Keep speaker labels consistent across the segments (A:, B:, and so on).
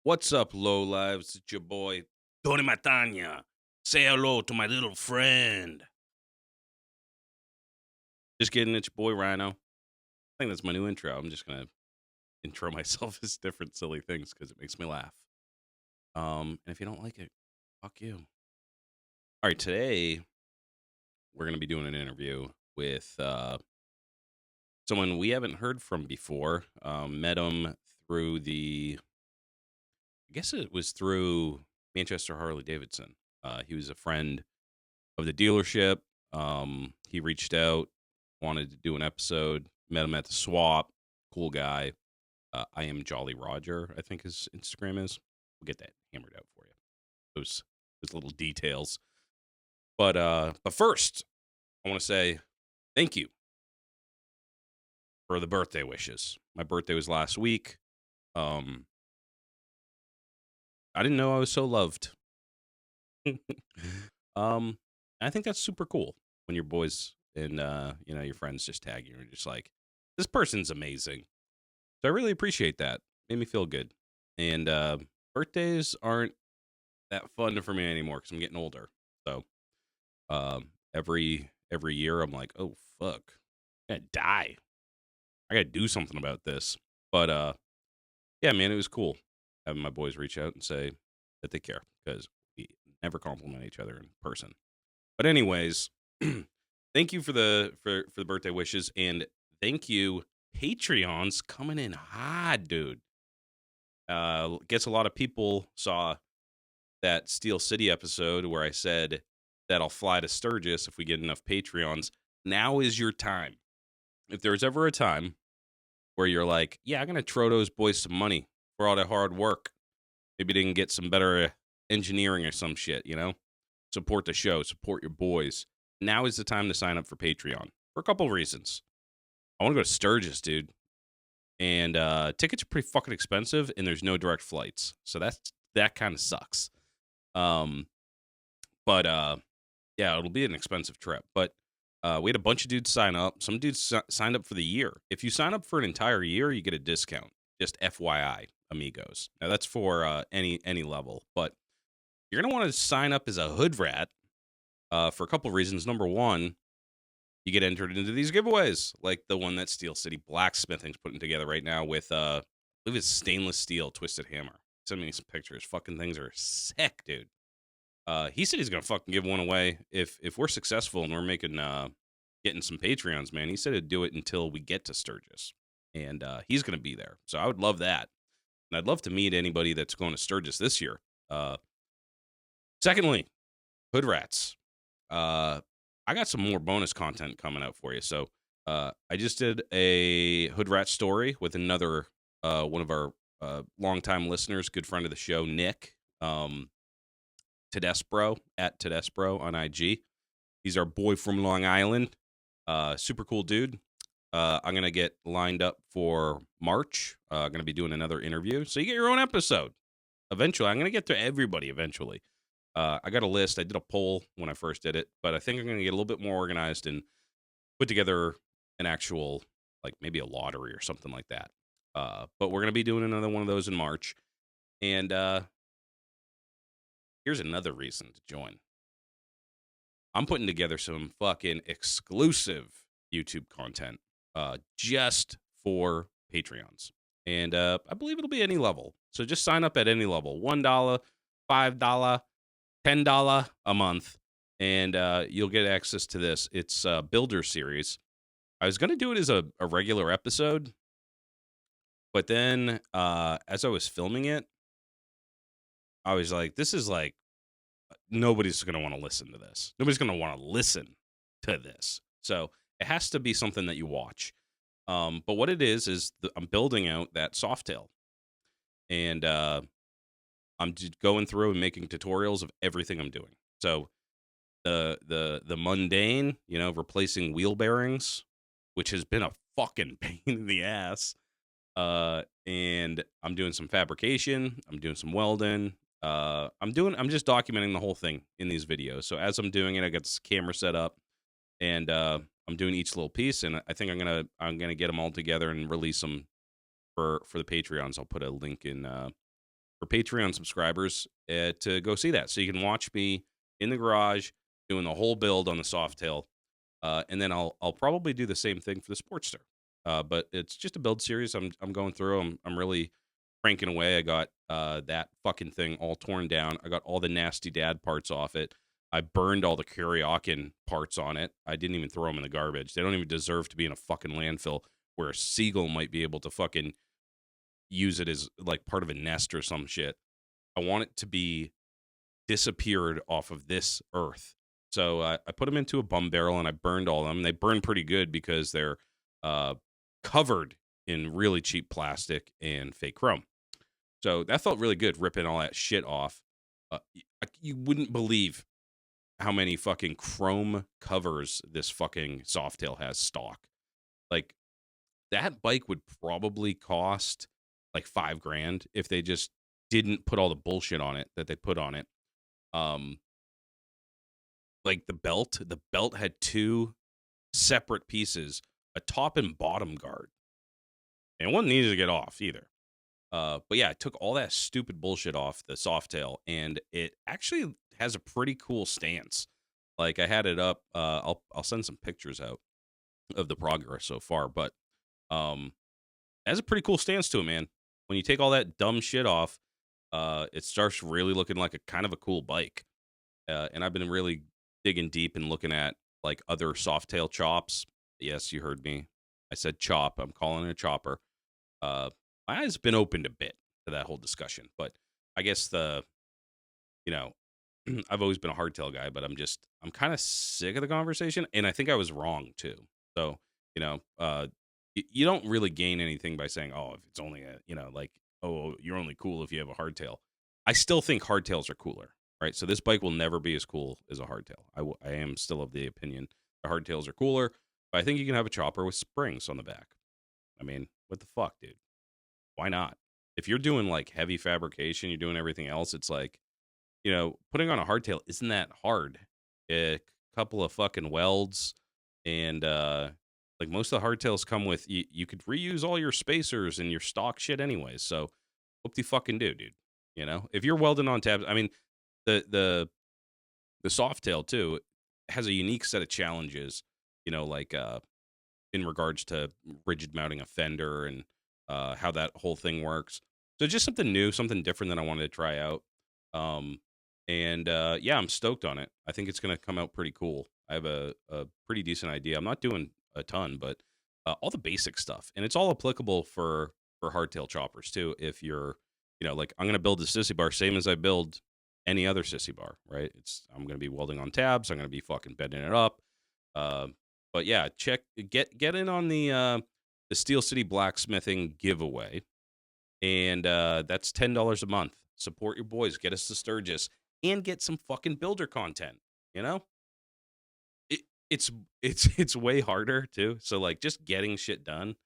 A: What's up, Lowlives? It's your boy, Tony Matanya. Say hello to my little friend. Just kidding, it's your boy, Rhino. I think that's my new intro. I'm just going to intro myself as different silly things because it makes me laugh. And if you don't like it, fuck you. All right, today we're going to be doing an interview with someone we haven't heard from before. Met him through I guess it was through Manchester Harley Davidson. He was a friend of the dealership. He reached out, wanted to do an episode, met him at the swap. Cool guy. I am Jolly Roger, I think his Instagram is. We'll get that hammered out for you. Those little details. But first, I want to say thank you for the birthday wishes. My birthday was last week. I didn't know I was so loved. I think that's super cool when your boys and your friends just tag you and just like, this person's amazing. So I really appreciate that. Made me feel good. And birthdays aren't that fun for me anymore because I'm getting older. So every year I'm like, oh fuck, I gotta die. I gotta do something about this. But yeah, man, it was cool having my boys reach out and say that they care because we never compliment each other in person. But anyways, thank you for the birthday wishes, and thank you Patreons coming in hot, dude. Guess a lot of people saw that Steel City episode where I said that I'll fly to Sturgis if we get enough Patreons. Now is your time. If there's ever a time where you're like, yeah, I'm gonna throw those boys some money for all their hard work. Maybe they can get some better engineering or some shit, Support the show, support your boys. Now is the time to sign up for Patreon for a couple of reasons. I want to go to Sturgis, dude. And tickets are pretty fucking expensive, and there's no direct flights. So that kind of sucks. But yeah, it'll be an expensive trip. But we had a bunch of dudes sign up. Some dudes signed up for the year. If you sign up for an entire year, you get a discount. Just FYI, amigos. Now, that's for any level. But you're going to want to sign up as a hood rat for a couple of reasons. Number one, you get entered into these giveaways, like the one that Steel City Blacksmithing's putting together right now with, I believe it's stainless steel twisted hammer. Send me some pictures. Fucking things are sick, dude. He said he's gonna fucking give one away if we're successful and we're making getting some Patreons, man. He said he'd do it until we get to Sturgis, and he's gonna be there. So I would love that, and I'd love to meet anybody that's going to Sturgis this year. Secondly, hood rats. I got some more bonus content coming out for you. So I just did a hood rat story with another one of our longtime listeners, good friend of the show, Nick Tedesbro at Tedesbro on IG. He's our boy from Long Island. Super cool dude. I'm going to get lined up for March. I'm going to be doing another interview. So you get your own episode. Eventually, I'm going to get to everybody eventually. I got a list. I did a poll when I first did it, but I think I'm going to get a little bit more organized and put together an actual, like maybe a lottery or something like that. But we're going to be doing another one of those in March. And here's another reason to join. I'm putting together some fucking exclusive YouTube content just for Patreons. And I believe it'll be any level. So just sign up at any level. $1, $5, $10 a month, and you'll get access to this. It's a Builder series. I was going to do it as a regular episode, but then as I was filming it, I was like, this is like, nobody's going to want to listen to this. Nobody's going to want to listen to this. So it has to be something that you watch. But what it is I'm building out that Softail. And I'm just going through and making tutorials of everything I'm doing. So the mundane, replacing wheel bearings, which has been a fucking pain in the ass. And I'm doing some fabrication. I'm doing some welding. I'm just documenting the whole thing in these videos. So as I'm doing it, I got this camera set up, and I'm doing each little piece. And I think I'm gonna get them all together and release them for the Patreons. I'll put a link in for Patreon subscribers to go see that. So you can watch me in the garage doing the whole build on the Softail. And then I'll probably do the same thing for the Sportster. But it's just a build series. I'm going through. I'm really cranking away. I got that fucking thing all torn down. I got all the nasty dad parts off it. I burned all the Kuryakin parts on it. I didn't even throw them in the garbage. They don't even deserve to be in a fucking landfill where a seagull might be able to fucking use it as like part of a nest or some shit. I want it to be disappeared off of this earth. So I put them into a bum barrel and I burned all of them. They burn pretty good because they're covered in really cheap plastic and fake chrome. So that felt really good, ripping all that shit off. You wouldn't believe how many fucking chrome covers this fucking Softail has stock. Like, that bike would probably cost like $5,000 if they just didn't put all the bullshit on it that they put on it. Like the belt had two separate pieces, a top and bottom guard, and it wasn't easy to get off either. But yeah, I took all that stupid bullshit off the Softail, and it actually has a pretty cool stance. Like, I had it up. I'll send some pictures out of the progress so far, but it has a pretty cool stance to it, man. When you take all that dumb shit off, it starts really looking like a kind of a cool bike. And I've been really digging deep and looking at like other Softail chops. Yes, you heard me. I said chop. I'm calling it a chopper. My eyes been opened a bit to that whole discussion, but I guess I've always been a hardtail guy, but I'm kind of sick of the conversation, and I think I was wrong too. So, you don't really gain anything by saying, oh, if it's only oh, you're only cool if you have a hardtail. I still think hardtails are cooler, right? So this bike will never be as cool as a hardtail. I am still of the opinion the hardtails are cooler, but I think you can have a chopper with springs on the back. I mean, what the fuck, dude? Why not? If you're doing like heavy fabrication, you're doing everything else, it's like, putting on a hardtail isn't that hard. A couple of fucking welds, and like most of the hardtails come with, you could reuse all your spacers and your stock shit anyways. So what do you fucking do, dude? If you're welding on tabs, I mean, the Softail too has a unique set of challenges, like in regards to rigid mounting a fender and how that whole thing works. So just something new, something different that I wanted to try out. Yeah, I'm stoked on it. I think it's going to come out pretty cool. I have a pretty decent idea. I'm not doing a ton, but all the basic stuff, and it's all applicable for hardtail choppers too. If you're, like, I'm going to build a sissy bar same as I build any other sissy bar, right? I'm going to be welding on tabs. I'm going to be fucking bending it up. But yeah, get in on the Steel City Blacksmithing giveaway, and that's $10 a month. Support your boys. Get us to Sturgis and get some fucking builder content. It's way harder too. So like just getting shit done.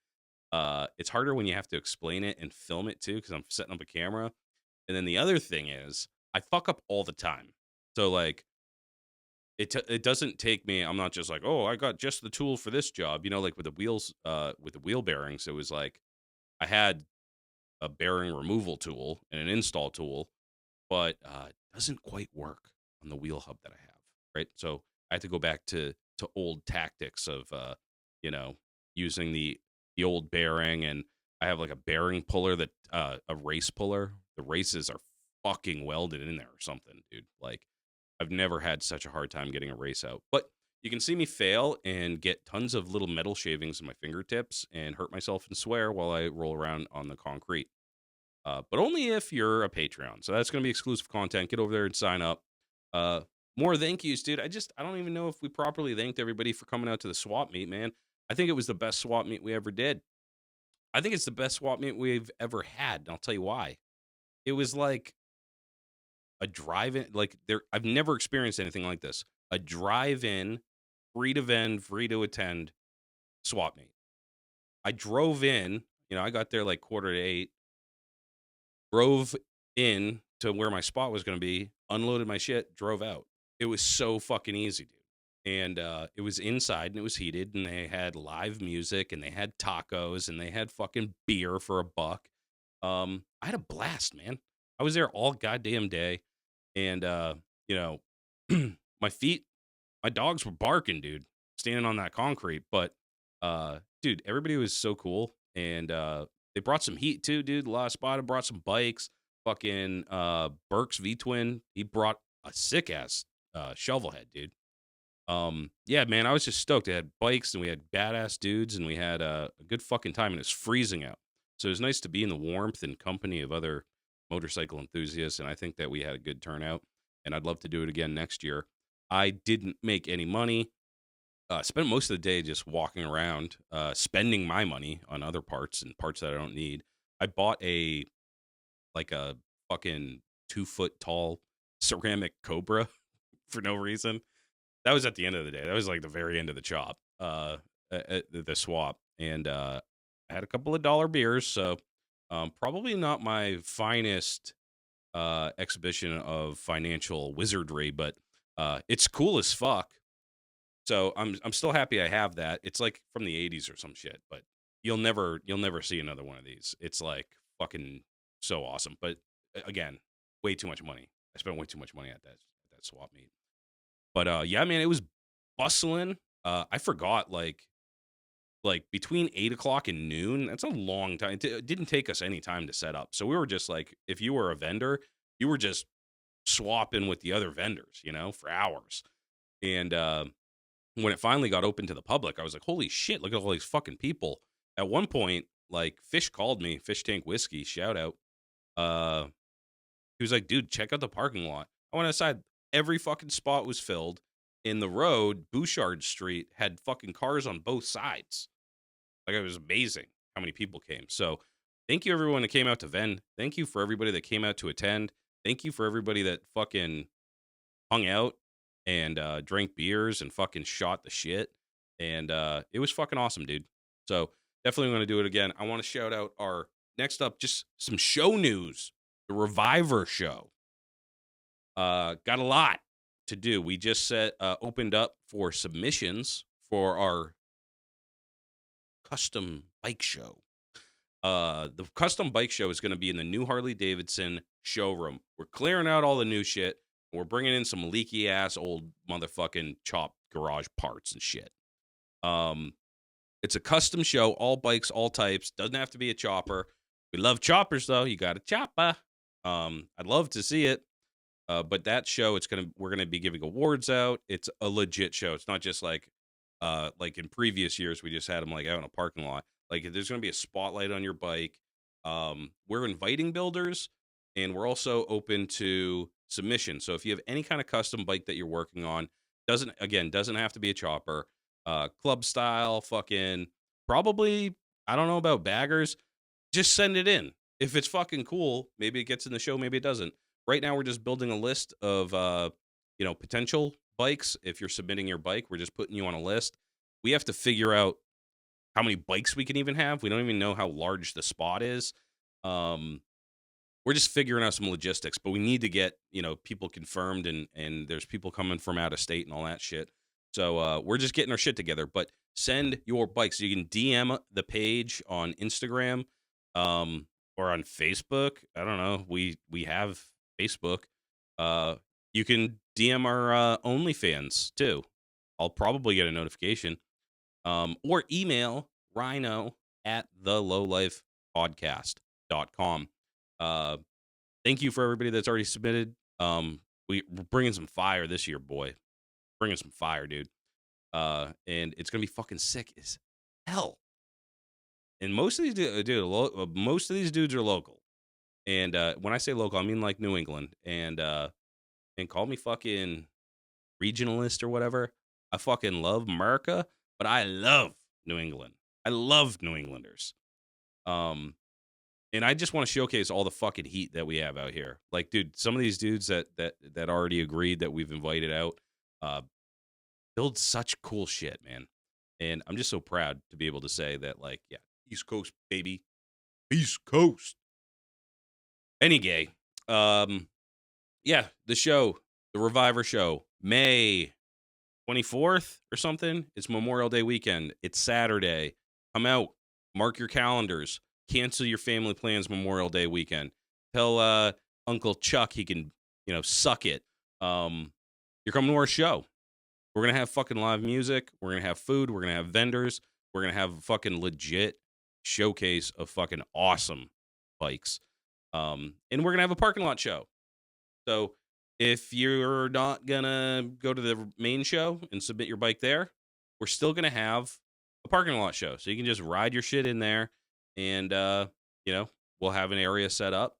A: It's harder when you have to explain it and film it too, because I'm setting up a camera. And then the other thing is I fuck up all the time. So like it doesn't take me. I'm not just like, oh, I got just the tool for this job. Like with the wheels, with the wheel bearings, it was like I had a bearing removal tool and an install tool, but it doesn't quite work on the wheel hub that I have, right? So I had to go back to old tactics of using the old bearing, and I have like a bearing puller that a race puller. The races are fucking welded in there or something, dude. Like, I've never had such a hard time getting a race out. But you can see me fail and get tons of little metal shavings in my fingertips and hurt myself and swear while I roll around on the concrete. But only if you're a Patreon. So that's going to be exclusive content. Get over there and sign up. More thank yous, dude. I don't even know if we properly thanked everybody for coming out to the swap meet, man. I think it was the best swap meet we ever did. I think it's the best swap meet we've ever had. And I'll tell you why. It was like a drive-in, like I've never experienced anything like this. A drive-in, free to vend, free to attend swap meet. I drove in, I got there like 7:45, drove in to where my spot was going to be, unloaded my shit, drove out. It was so fucking easy, dude. And it was inside and it was heated, and they had live music and they had tacos and they had fucking beer for $1. I had a blast, man. I was there all goddamn day, and you know, my feet, my dogs were barking, dude, standing on that concrete. But dude, everybody was so cool, and they brought some heat too, dude. The last spot brought some bikes. Fucking Burke's V Twin, he brought a sick ass shovel head, dude. Yeah, man, I was just stoked. They had bikes and we had badass dudes and we had a good fucking time, and it's freezing out. So it was nice to be in the warmth and company of other motorcycle enthusiasts, and I think that we had a good turnout, and I'd love to do it again next year. I didn't make any money. Spent most of the day just walking around, spending my money on other parts and parts that I don't need. I bought a fucking 2 foot tall ceramic cobra for no reason. That was at the end of the day. That was like the very end of the chop, at the swap. And I had a couple of dollar beers, so probably not my finest exhibition of financial wizardry, but it's cool as fuck. So I'm still happy I have that. It's like from the 80s or some shit, but you'll never see another one of these. It's like fucking so awesome. But again, way too much money. I spent way too much money at that swap meet. But yeah, man, it was bustling. I forgot like between 8 o'clock and noon. That's a long time. It didn't take us any time to set up. So we were just like, if you were a vendor, you were just swapping with the other vendors, for hours. And when it finally got open to the public, I was like, holy shit, look at all these fucking people. At one point, like Fish called me, Fish Tank Whiskey, shout out. He was like, dude, check out the parking lot. I went outside. Every fucking spot was filled. In the road, Bouchard Street had fucking cars on both sides. Like, it was amazing how many people came. So thank you, everyone that came out to Ven. Thank you for everybody that came out to attend. Thank you for everybody that fucking hung out and drank beers and fucking shot the shit. And it was fucking awesome, dude. So definitely going to do it again. I want to shout out our next up, just some show news. The Reviver show. Got a lot to do. We just opened up for submissions for our custom bike show. The custom bike show is going to be in the new Harley Davidson showroom. We're clearing out all the new shit. We're bringing in some leaky ass old motherfucking chopped garage parts and shit. It's a custom show, all bikes, all types. Doesn't have to be a chopper. We love choppers though. You got a chopper. I'd love to see it. But that show, we're gonna be giving awards out. It's a legit show. It's not just like in previous years we just had them like out in a parking lot. Like, there's gonna be a spotlight on your bike. We're inviting builders, and we're also open to submission. So if you have any kind of custom bike that you're working on, doesn't have to be a chopper. Club style, fucking probably. I don't know about baggers. Just send it in. If it's fucking cool, maybe it gets in the show, maybe it doesn't. Right now, we're just building a list of, potential bikes. If you're submitting your bike, we're just putting you on a list. We have to figure out how many bikes we can even have. We don't even know how large the spot is. We're just figuring out some logistics, but we need to get, people confirmed, and there's people coming from out of state and all that shit. So we're just getting our shit together. But send your bikes. You can DM the page on Instagram or on Facebook. I don't know. We have Facebook. You can DM our OnlyFans too. I'll probably get a notification. Or email Rhino at thelowlifepodcast.com. Thank you for everybody that's already submitted. We're bringing some fire this year, boy. Bringing some fire, dude. And it's gonna be fucking sick as hell. And most of these dudes are local. And when I say local, I mean like New England. And call me fucking regionalist or whatever. I fucking love America, but I love New England. I love New Englanders. And I just want to showcase all the fucking heat that we have out here. Like, dude, some of these dudes that already agreed that we've invited out build such cool shit, man. And I'm just so proud to be able to say that, like, yeah, East Coast, baby. East Coast. Any gay. Yeah, the show, the Reviver show, May 24th or something. It's Memorial Day weekend. It's Saturday. Come out. Mark your calendars. Cancel your family plans Memorial Day weekend. Tell Uncle Chuck, he can, suck it. You're coming to our show. We're going to have fucking live music. We're going to have food. We're going to have vendors. We're going to have a fucking legit showcase of fucking awesome bikes. And we're going to have a parking lot show. So if you're not going to go to the main show and submit your bike there, we're still going to have a parking lot show. So you can just ride your shit in there and, we'll have an area set up.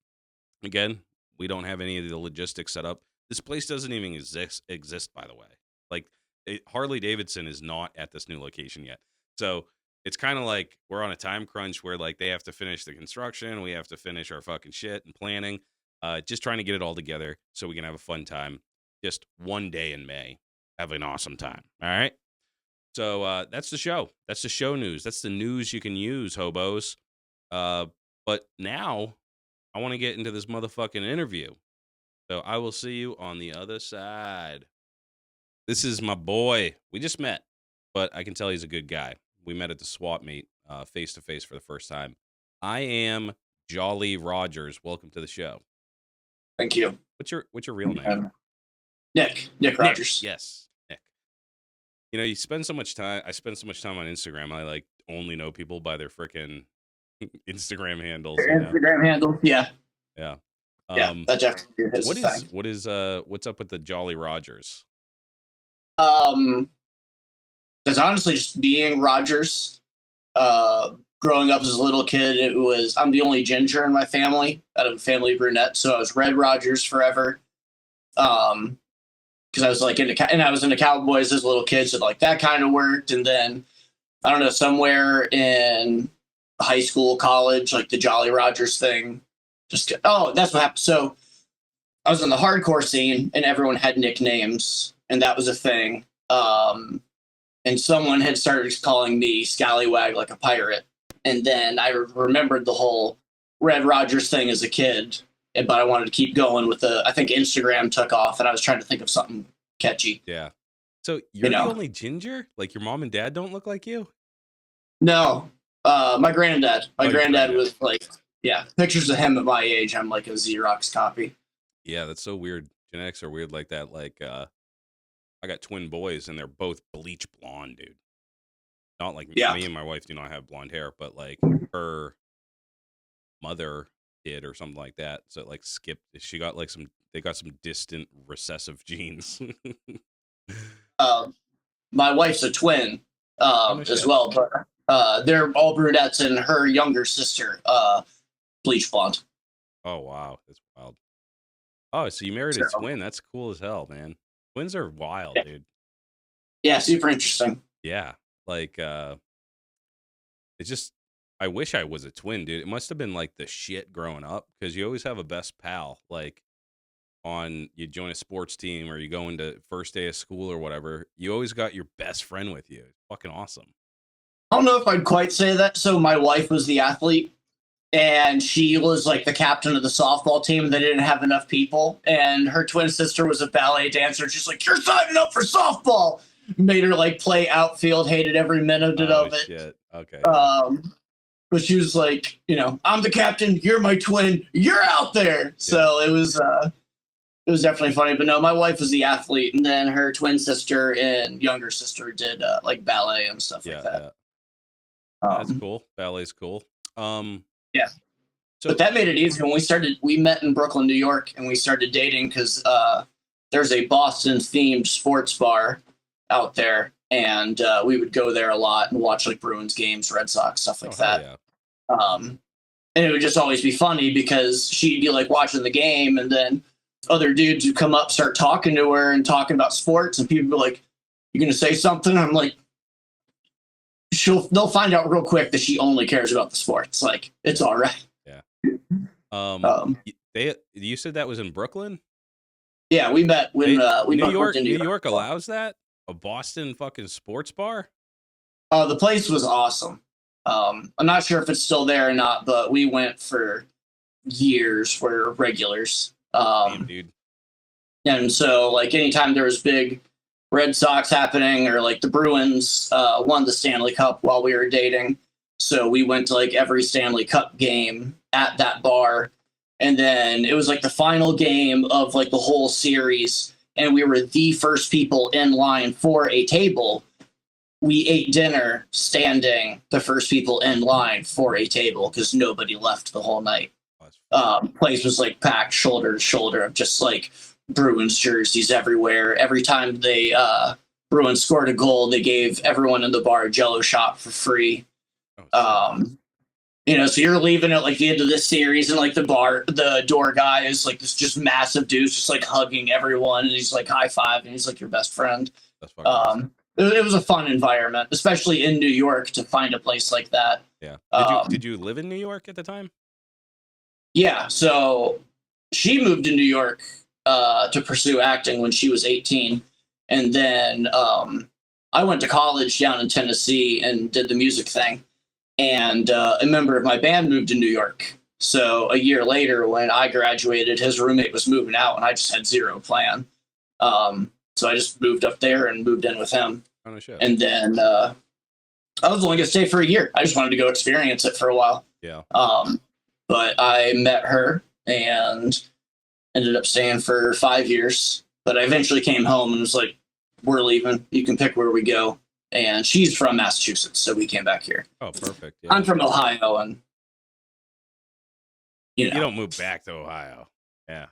A: Again, we don't have any of the logistics set up. This place doesn't even exist, by the way. Like, Harley Davidson is not at this new location yet. So it's kind of like we're on a time crunch where, like, they have to finish the construction. We have to finish our fucking shit and planning. Just trying to get it all together so we can have a fun time. Just one day in May. Have an awesome time. All right? So that's the show. That's the show news. That's the news you can use, hobos. But now I want to get into this motherfucking interview. So I will see you on the other side. This is my boy. We just met, but I can tell he's a good guy. We met at the swap meet face to face for the first time. I am Jolly Rogers. Welcome to the show.
B: Thank you.
A: What's your real name?
B: Nick Rogers.
A: Yes, Nick. You spend so much time. I spend so much time on Instagram. I like only know people by their freaking Instagram handles.
B: Instagram handle, yeah.
A: Yeah.
B: That definitely is his thing.
A: What's up with the Jolly Rogers?
B: It's honestly just being Rogers. Growing up as a little kid, I'm the only ginger in my family out of a family of brunette, so I was Red Rogers forever. Because I was like into Cowboys as a little kid, so like that kind of worked. And then I don't know, somewhere in high school, college, like the Jolly Rogers thing, that's what happened. So I was in the hardcore scene, and everyone had nicknames, and that was a thing. And someone had started calling me Scallywag, like a pirate. And then I remembered the whole Red Rogers thing as a kid, but I wanted to keep going with I think Instagram took off, and I was trying to think of something catchy.
A: Yeah. So you're the only ginger? Like, your mom and dad don't look like you?
B: No. My granddad. My granddad was like, pictures of him at my age. I'm like a Xerox copy.
A: Yeah, that's so weird. Genetics are weird like that. Like, I got twin boys, and they're both bleach blonde, dude. Not like me and my wife do not have blonde hair, but like her mother did or something like that. So it like skipped. She got like they got some distant recessive genes.
B: My wife's a twin as well, but they're all brunettes, and her younger sister, bleach blonde.
A: Oh, wow. That's wild. Oh, so you married a twin. That's cool as hell, man. Twins are wild, dude.
B: Yeah, super interesting.
A: Yeah. Like, it's just, I wish I was a twin, dude. It must have been like the shit growing up, because you always have a best pal. Like, you join a sports team, or you go into first day of school or whatever, you always got your best friend with you. It's fucking awesome.
B: I don't know if I'd quite say that. So my wife was the athlete, and she was like the captain of the softball team. They didn't have enough people, and her twin sister was a ballet dancer. She's like, "You're signing up for softball." Made her like play outfield, hated every minute of it.
A: Shit. Okay.
B: But she was like, I'm the captain, you're my twin, you're out there. Yeah. So it was definitely funny. But no, my wife was the athlete, and then her twin sister and younger sister did like ballet and stuff like that.
A: Yeah. That's cool. Ballet's cool.
B: Yeah. So, but that made it easy when we met in Brooklyn, New York, and we started dating because there's a Boston themed sports bar out there, and we would go there a lot and watch like Bruins games, Red Sox, stuff like that.
A: Yeah.
B: And it would just always be funny because she'd be like watching the game, and then other dudes would come up, start talking to her and talking about sports, and people would be like, "You gonna say something?" I'm like, they'll find out real quick that she only cares about the sports. Like, it's all right.
A: Yeah. You said that was in Brooklyn?
B: Yeah, we met when we
A: New York allows that? A Boston fucking sports bar?
B: The place was awesome. I'm not sure if it's still there or not, but we went for years for regulars.
A: Damn, dude.
B: And so, like, anytime there was big Red Sox happening, or like the Bruins won the Stanley Cup while we were dating, so we went to like every Stanley Cup game at that bar. And then it was like the final game of like the whole series, and we were the first people in line for a table. We ate dinner standing, the first people in line for a table because nobody left the whole night. Place was like packed shoulder to shoulder of just like Bruins jerseys everywhere. Every time they Bruins scored a goal, they gave everyone in the bar a Jello shot for free. So you're leaving at like the end of this series, and like the door guy is like this just massive dude, just like hugging everyone, and he's like high five, and he's like your best friend.
A: That's fucking awesome.
B: It was a fun environment, especially in New York, to find a place like that.
A: Yeah. Did you live in New York at the time?
B: Yeah. So she moved to New York to pursue acting when she was 18. And then I went to college down in Tennessee and did the music thing. And a member of my band moved to New York. So a year later, when I graduated, his roommate was moving out, and I just had zero plan. So I just moved up there and moved in with him.
A: Oh, no shit.
B: And then I was only going to stay for a year. I just wanted to go experience it for a while.
A: Yeah.
B: But I met her and ended up staying for 5 years. But I eventually came home and was like, we're leaving. You can pick where we go. And she's from Massachusetts, so we came back here.
A: Oh, perfect. Yeah.
B: I'm from Ohio, and
A: you don't move back to Ohio. Yeah.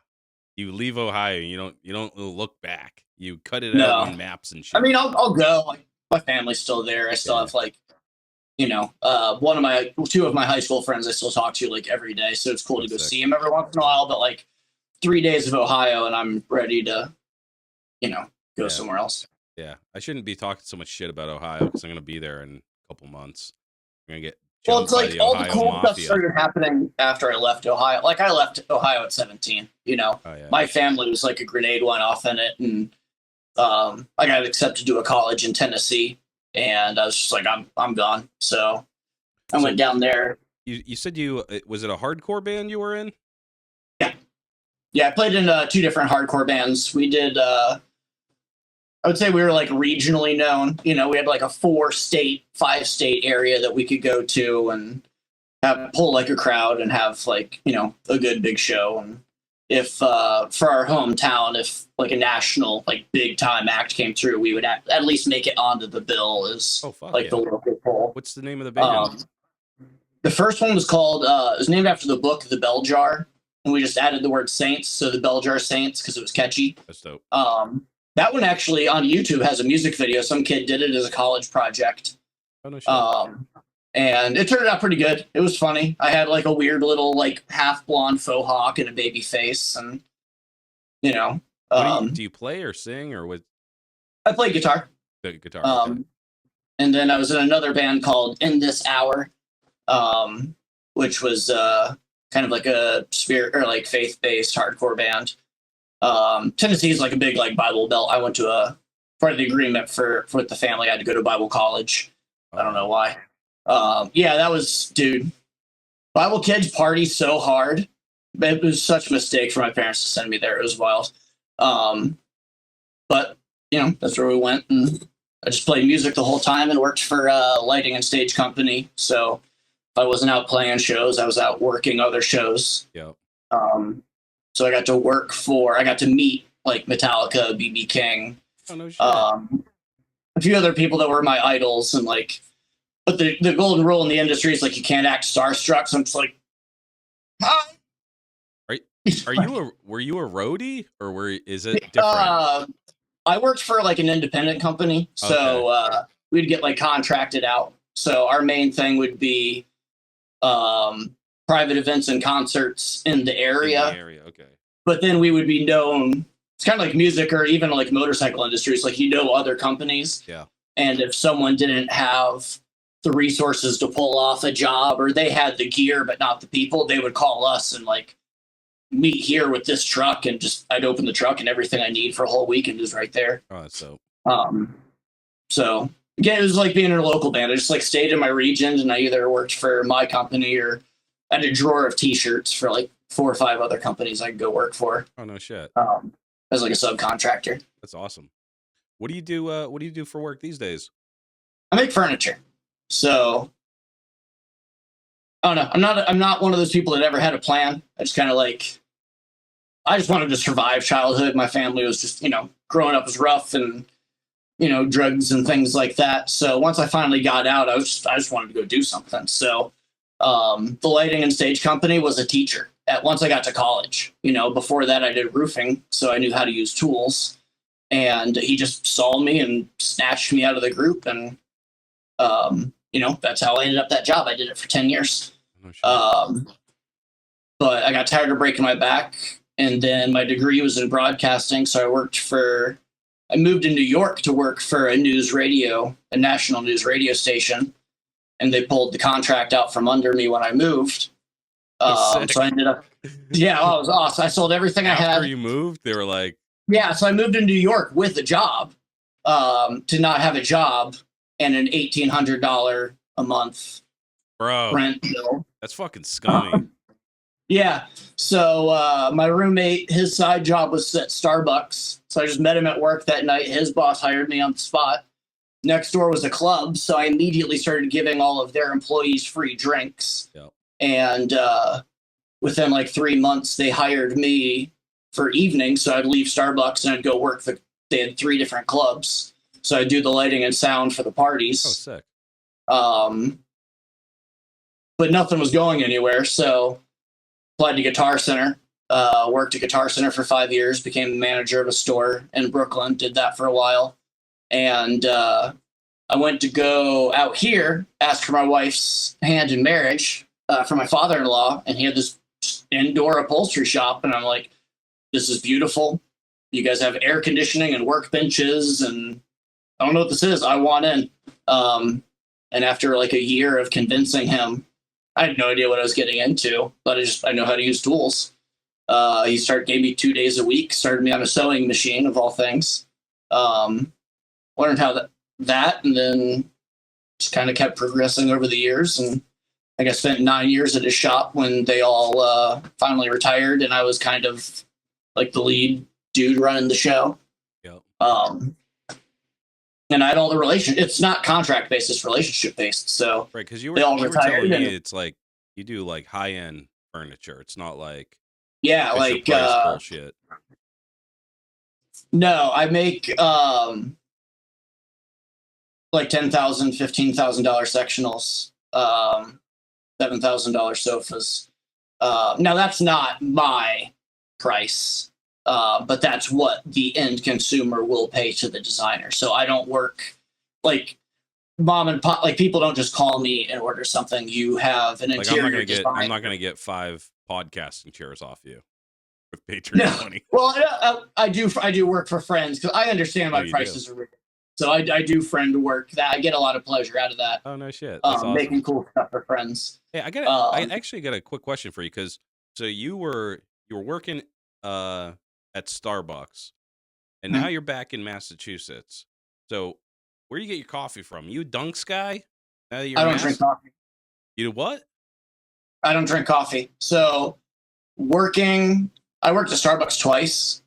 A: You leave Ohio, you don't look back. You cut it out on maps and shit.
B: I mean, I'll go. Like, my family's still there. I still have like, two of my high school friends I still talk to like every day. So it's cool to go see them every once in a while. But like 3 days of Ohio, and I'm ready to, go somewhere else.
A: Yeah, I shouldn't be talking so much shit about Ohio because I'm going to be there in a couple months. I'm going to get.
B: Well, it's like all the cool stuff started happening after I left Ohio. Like I left Ohio at 17. My family was like a grenade went off in it, and I got accepted to a college in Tennessee, and I was just like, I'm gone. So I went down there.
A: You said was it a hardcore band you were in?
B: Yeah. I played in 2 different hardcore bands. We did. I would say we were like regionally known. We had like a 4-state, 5-state area that we could go to and pull like a crowd and have like, a good big show. And if for our hometown, if like a national, like big time act came through, we would at least make it onto the bill as the local poll.
A: What's the name of the band?
B: The first one was called, it was named after the book, The Bell Jar. And we just added the word Saints. So the Bell Jar Saints, because it was catchy.
A: That's dope.
B: That one actually on YouTube has a music video. Some kid did it as a college project.
A: Oh, no shit.
B: And it turned out pretty good. It was funny. I had like a weird little like half blonde faux hawk and a baby face, and
A: do you play or sing or what?
B: I play guitar.
A: The guitar. Okay.
B: And then I was in another band called In This Hour, which was kind of like a spirit or like faith-based hardcore band. Tennessee is like a big like Bible Belt. I went to a part of the agreement for with the family. I had to go to Bible college. I don't know why. That was, dude. Bible kids party so hard. It was such a mistake for my parents to send me there. It was wild. But that's where we went, and I just played music the whole time and worked for a lighting and stage company. So if I wasn't out playing shows, I was out working other shows.
A: Yeah.
B: So I got to meet like Metallica, B.B. King,
A: oh, no shit.
B: A few other people that were my idols, and like, but the golden rule in the industry is like you can't act starstruck. So I'm just like, hi.
A: Were you a roadie, or is it different?
B: I worked for like an independent company, so we'd get like contracted out. So our main thing would be private events and concerts in the area.
A: Okay.
B: But then we would be known. It's kind of like music or even like motorcycle industries. Like other companies.
A: Yeah.
B: And if someone didn't have the resources to pull off a job, or they had the gear but not the people, they would call us and like meet here with this truck, and just I'd open the truck and everything I need for a whole weekend is right there.
A: Oh, that's so.
B: So again, it was like being in a local band. I just like stayed in my region, and I either worked for my company or I had a drawer of T-shirts for like 4 or 5 other companies I could go work for.
A: Oh, no shit.
B: As like a subcontractor.
A: That's awesome. What do you do? What do you do for work these days?
B: I make furniture. So I don't know. I'm not one of those people that ever had a plan. I just kind of like, I just wanted to survive childhood. My family was just, growing up was rough and, drugs and things like that. So once I finally got out, I just wanted to go do something. So the lighting and stage company was a teacher once I got to college. Before that I did roofing, so I knew how to use tools. And he just saw me and snatched me out of the group. And, that's how I ended up that job. I did it for 10 years. But I got tired of breaking my back. And then my degree was in broadcasting. So I moved to New York to work for a national news radio station. And they pulled the contract out from under me when I moved. So I ended up, it was awesome. I sold everything I had.
A: After you moved, they were like,
B: yeah. So I moved to New York with a job, to not have a job and an $1,800 a month rent bill.
A: That's fucking scummy.
B: Yeah. So my roommate, his side job was at Starbucks. So I just met him at work that night. His boss hired me on the spot. Next door was a club. So I immediately started giving all of their employees free drinks.
A: Yep.
B: And within like 3 months, they hired me for evenings. So I'd leave Starbucks and I'd go work they had 3 different clubs. So I'd do the lighting and sound for the parties.
A: Oh, sick.
B: But nothing was going anywhere. So applied to Guitar Center, worked at Guitar Center for 5 years, became the manager of a store in Brooklyn, did that for a while. And I went to go out here, ask for my wife's hand in marriage for my father-in-law, and he had this indoor upholstery shop. And I'm like, this is beautiful. You guys have air conditioning and workbenches, and I don't know what this is. I want in. And after like a year of convincing him, I had no idea what I was getting into, but I know how to use tools. He gave me 2 days a week, started me on a sewing machine of all things. Learned how that, and then just kind of kept progressing over the years. And I spent 9 years at his shop when they all finally retired, and I was kind of like the lead dude running the show.
A: Yep.
B: And I had all the it's not contract based, it's relationship based. So
A: right, because you were telling me it's like you do like high end furniture. It's not like
B: like
A: bullshit.
B: No, I make like $10,000, $15,000 sectionals, $7,000 sofas. Now that's not my price. But that's what the end consumer will pay to the designer. So I don't work like mom and pop. Like people don't just call me and order something. You have an interior designer.
A: I'm not gonna get 5 podcasting chairs off you with Patreon money.
B: Well, I do work for friends because I understand my prices are ridiculous. So I do friend work. That I get a lot of pleasure out of that.
A: Oh no shit! That's awesome.
B: Making cool stuff for friends.
A: Hey, I actually got a quick question for you because so you were working at Starbucks, and now you're back in Massachusetts. So, where do you get your coffee from? You a Dunks guy?
B: I don't drink coffee.
A: You do what?
B: I don't drink coffee. So, I worked at Starbucks twice,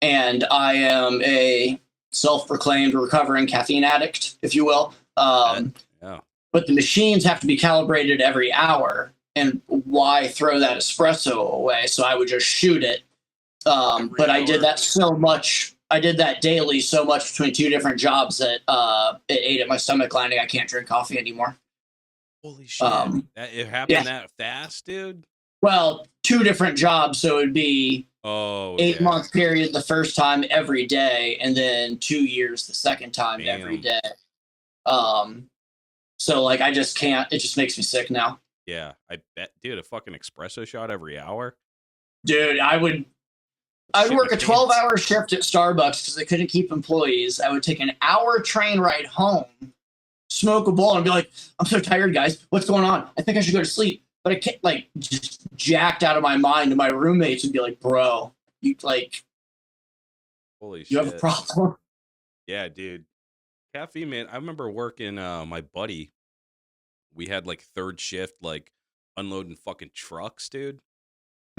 B: and I am a self-proclaimed recovering caffeine addict, if you will. But the machines have to be calibrated every hour, and why throw that espresso away? So I would just shoot it. But I did that so much. I did that daily so much between 2 different jobs that it ate at my stomach lining. I can't drink coffee anymore.
A: Holy shit. It happened that fast, dude?
B: Well, 2 different jobs. So it would be 8-month period the first time every day, and then 2 years the second time every day. So like I just can't. It just makes me sick now.
A: Yeah, I bet, dude. A fucking espresso shot every hour,
B: dude. I'd work a 12-hour shift at Starbucks because they couldn't keep employees. I would take an hour train ride home, smoke a bowl, and be like, I'm so tired, guys. What's going on? I think I should go to sleep. But I can't, like, just jacked out of my mind. And my roommates would be like, bro, you, like,
A: holy shit.
B: You have a problem?
A: Yeah, dude. Caffeine, man. I remember working, my buddy. We had, like, third shift, like, unloading fucking trucks, dude.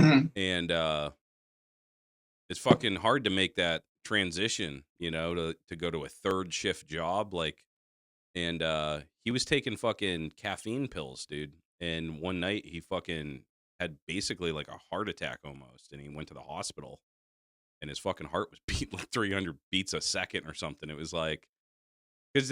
B: Mm-hmm.
A: And, it's fucking hard to make that transition, you know, to go to a third shift job. Like, and he was taking fucking caffeine pills, dude. And one night he fucking had basically like a heart attack almost, and he went to the hospital, and his fucking heart was beating like 300 beats a second or something. It was like, because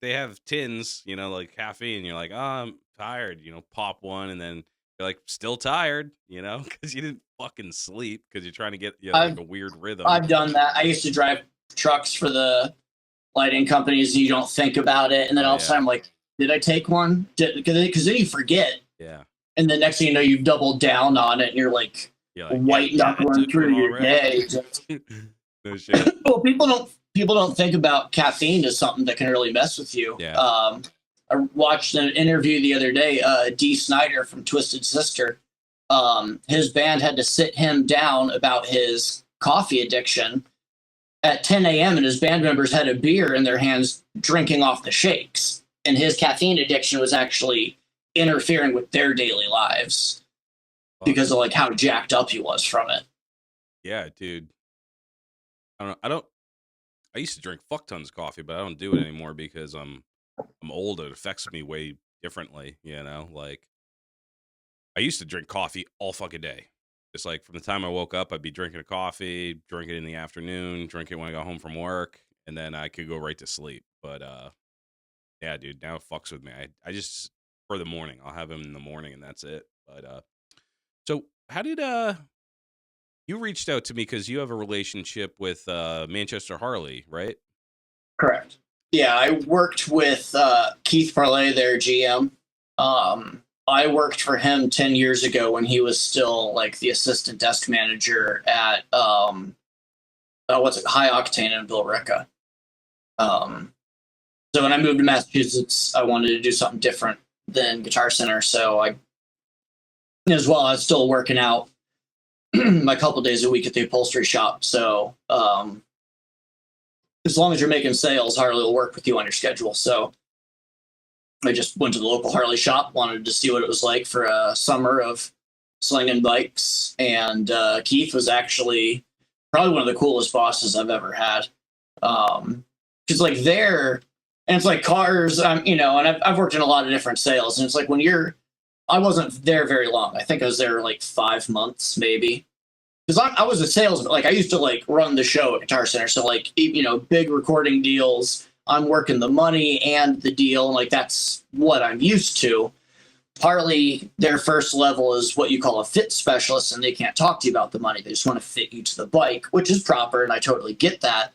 A: they have tins, you know, like caffeine. You're like, oh, I'm tired, you know, pop one, and then you're like, still tired, you know, because you didn't fucking sleep because you're trying to get, you know, like
B: I've
A: a weird rhythm.
B: I've done that. I used to drive trucks for the lighting companies, and you don't think about it, and then
A: Oh
B: all of a
A: yeah,
B: sudden I'm like, did I take one? Because then you forget,
A: yeah,
B: and the next thing you know, you've doubled down on it, and you're like
A: yeah,
B: white
A: yeah. I
B: knuckling
A: took one
B: through your
A: already.
B: day.
A: No shit.
B: Well, people don't think about caffeine as something that can really mess with you.
A: Yeah.
B: I watched an interview the other day. Dee Snider from Twisted Sister. His band had to sit him down about his coffee addiction at 10 a.m. and his band members had a beer in their hands, drinking off the shakes, and his caffeine addiction was actually interfering with their daily lives because of like how jacked up he was from it.
A: Yeah, dude. I used to drink fuck tons of coffee, but I don't do it anymore because I'm old. It affects me way differently, you know? Like, I used to drink coffee all fucking day. Just like from the time I woke up, I'd be drinking a coffee, drink it in the afternoon, drink it when I got home from work, and then I could go right to sleep. But yeah, dude, now it fucks with me. I just, for the morning, I'll have him in the morning and that's it. But so how did you reached out to me because you have a relationship with Manchester Harley, right?
B: Correct. Yeah, I worked with Keith Parlay, their GM. I worked for him 10 years ago when he was still like the assistant desk manager at what's it, High Octane in Billerica. So when I moved to Massachusetts, I wanted to do something different than Guitar Center. So I, as well, I was still working out my couple days a week at the upholstery shop. So as long as you're making sales, Harley will work with you on your schedule. So I just went to the local Harley shop, wanted to see what it was like for a summer of slinging bikes. And Keith was actually probably one of the coolest bosses I've ever had. Because like there, and it's like cars, you know, and I've worked in a lot of different sales. And it's like when I wasn't there very long. I think I was there like 5 months, maybe. Because I was a salesman. Like I used to like run the show at Guitar Center. So like, you know, big recording deals, I'm working the money and the deal. And like, that's what I'm used to. Partly their first level is what you call a fit specialist, and they can't talk to you about the money. They just want to fit you to the bike, which is proper. And I totally get that.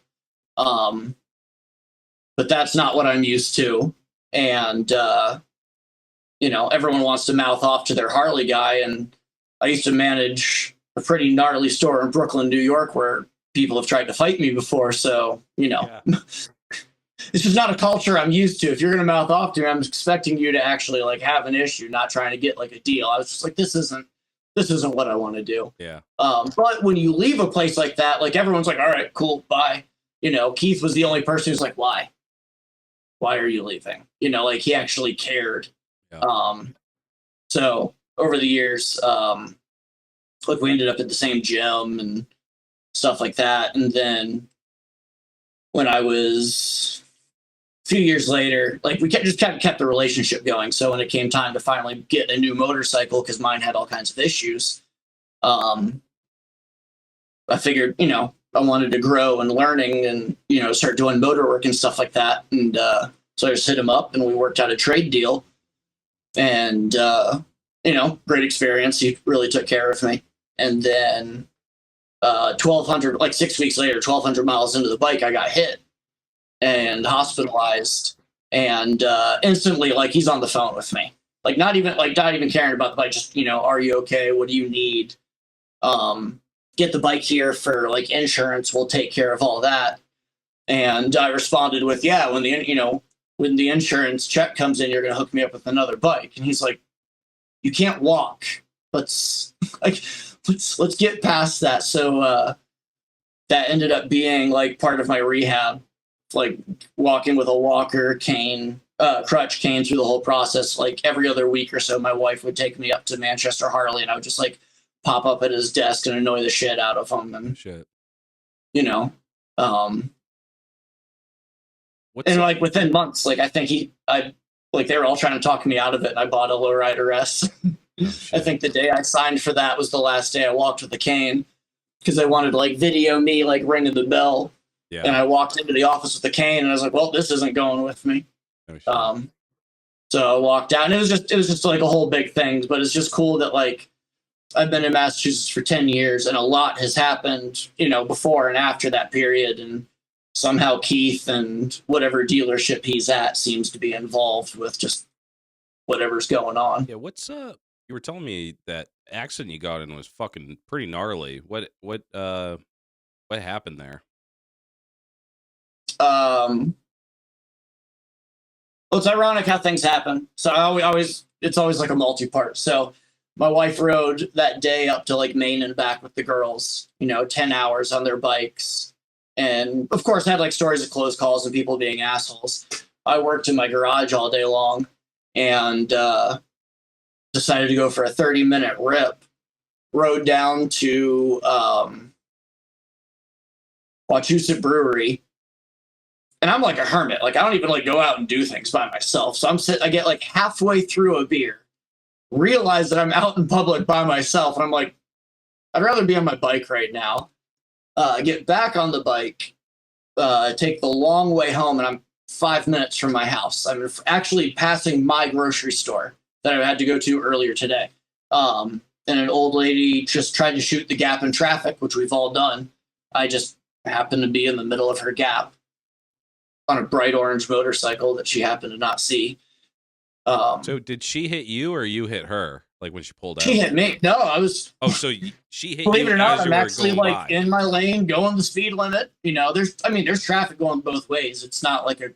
B: But that's not what I'm used to. And, you know, everyone wants to mouth off to their Harley guy. And I used to manage a pretty gnarly store in Brooklyn, New York, where people have tried to fight me before. So, you know, yeah. It's just not a culture I'm used to. If you're going to mouth off to me, I'm expecting you to actually like have an issue, not trying to get like a deal. I was just like, this isn't what I want to do.
A: Yeah.
B: But when you leave a place like that, like everyone's like, all right, cool, bye. You know, Keith was the only person who's like, why? Why are you leaving? You know, like he actually cared. Yeah. So over the years, like we ended up at the same gym and stuff like that. And then when I was a few years later, like we just kind of kept the relationship going. So when it came time to finally get a new motorcycle, because mine had all kinds of issues, I figured, you know, I wanted to grow and learning and, you know, start doing motor work and stuff like that. And so I just hit him up and we worked out a trade deal. And, you know, great experience. He really took care of me. And then 1,200, like 6 weeks later, 1,200 miles into the bike, I got hit and hospitalized. And instantly, like, he's on the phone with me. Like, not even caring about the bike. Just, you know, are you okay? What do you need? Get the bike here for, like, insurance. We'll take care of all that. And I responded with, yeah, when the insurance check comes in, you're going to hook me up with another bike. And he's like, you can't walk. Let's get past that. So that ended up being like part of my rehab, like walking with a walker, cane, crutch, cane through the whole process. Like every other week or so, my wife would take me up to Manchester Harley, and I would just like pop up at his desk and annoy the shit out of him. And you know, and like within months, like I think I like they were all trying to talk me out of it, and I bought a lowrider S.
A: Oh,
B: I
A: shit.
B: think the day I signed for that was the last day I walked with a cane because they wanted to like video me like ringing the bell.
A: Yeah.
B: And I walked into the office with a cane, and I was like, "Well, this isn't going with me."
A: Oh, shit.
B: So I walked out, and it was just like a whole big thing. But it's just cool that like I've been in Massachusetts for 10 years, and a lot has happened, you know, before and after that period. And somehow Keith and whatever dealership he's at seems to be involved with just whatever's going on.
A: Yeah, what's you were telling me that accident you got in was fucking pretty gnarly. What happened there?
B: Well, it's ironic how things happen. So it's always like a multi-part. So my wife rode that day up to like Maine and back with the girls, you know, 10 hours on their bikes. And of course had like stories of close calls and people being assholes. I worked in my garage all day long and decided to go for a 30-minute rip. Rode down to Wachusett Brewery. And I'm like a hermit. Like I don't even like go out and do things by myself. So I get like halfway through a beer, realize that I'm out in public by myself, and I'm like, I'd rather be on my bike right now. Get back on the bike, take the long way home, and I'm 5 minutes from my house. I'm actually passing my grocery store that I had to go to earlier today. And an old lady just tried to shoot the gap in traffic, which we've all done. I just happened to be in the middle of her gap on a bright orange motorcycle that she happened to not see.
A: So did she hit you or you hit her? Like when she pulled out?
B: She hit me. No, I was.
A: Oh, so she hit
B: believe
A: you
B: it or not,
A: as you
B: I'm
A: were
B: actually
A: going
B: like
A: by.
B: in my lane, going the speed limit. You know, there's traffic going both ways. It's not like you're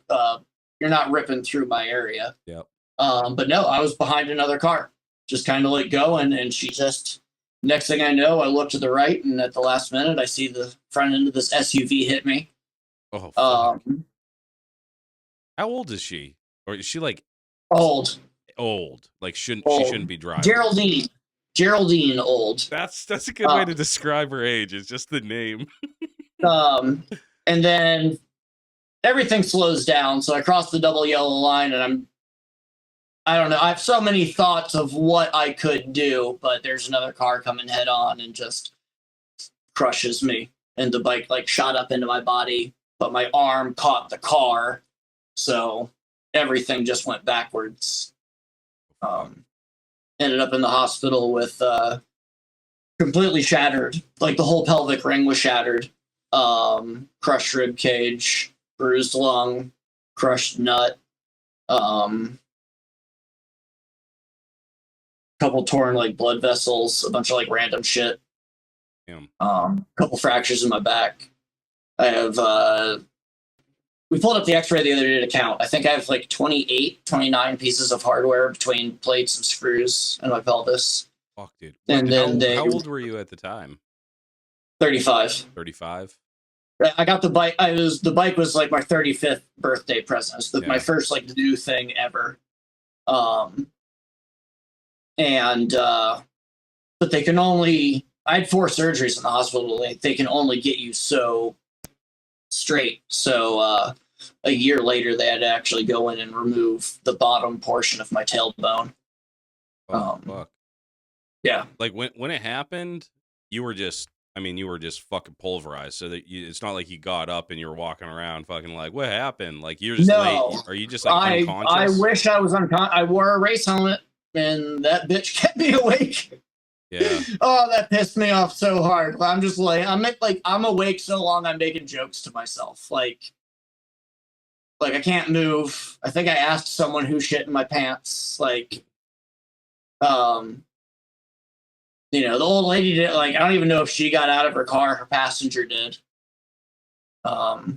B: not ripping through my area.
A: Yep.
B: But no, I was behind another car, just kind of like going, and she just. Next thing I know, I look to the right, and at the last minute, I see the front end of this SUV hit me.
A: Oh, fuck. How old is she? Or is she like
B: Old?
A: Like she
B: Old.
A: shouldn't be driving.
B: Geraldine old.
A: That's a good way to describe her age. It's just the name.
B: And then everything slows down. So I cross the double yellow line, and I don't know. I have so many thoughts of what I could do, but there's another car coming head on and just crushes me. And the bike like shot up into my body, but my arm caught the car. So everything just went backwards. Ended up in the hospital with completely shattered. Like the whole pelvic ring was shattered. Crushed rib cage, bruised lung, crushed nut. Couple torn like blood vessels, a bunch of like random shit. Couple fractures in my back. I have we pulled up the x-ray the other day to count. I think I have like 28, 29 pieces of hardware between plates and screws in my pelvis.
A: Fuck, dude.
B: And then
A: how old were you at the time?
B: 35.
A: 35?
B: I got the bike. The bike was like my 35th birthday present. It was my first like new thing ever. But they can only, I had 4 surgeries in the hospital. They can only get you so straight. So a year later, they had to actually go in and remove the bottom portion of my tailbone.
A: Oh, fuck.
B: Yeah.
A: Like when it happened, you were just fucking pulverized. So that it's not like you got up and you were walking around fucking like, what happened? Like you're just late. Are you just like unconscious?
B: I wish I was unconscious. I wore a race helmet, and that bitch kept me awake.
A: Yeah.
B: Oh, that pissed me off so hard. I'm just like, I'm awake so long I'm making jokes to myself. Like I can't move. I think I asked someone who shit in my pants. Like, you know, the old lady did, like, I don't even know if she got out of her car. Her passenger did. But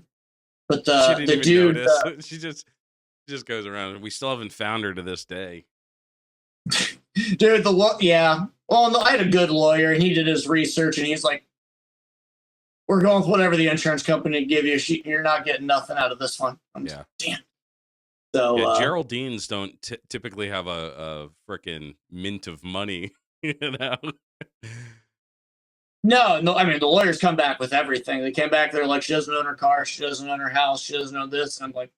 B: the dude,
A: she just goes around. We still haven't found her to this day.
B: Dude, yeah. Well, no, I had a good lawyer, and he did his research, and he's like, "We're going with whatever the insurance company give you. You're not getting nothing out of this one."
A: Yeah.
B: Damn. So
A: Geraldines don't typically have a freaking mint of money, you know.
B: No. I mean, the lawyers come back with everything. They came back. They're like, "She doesn't own her car. She doesn't own her house. She doesn't own this." And I'm like,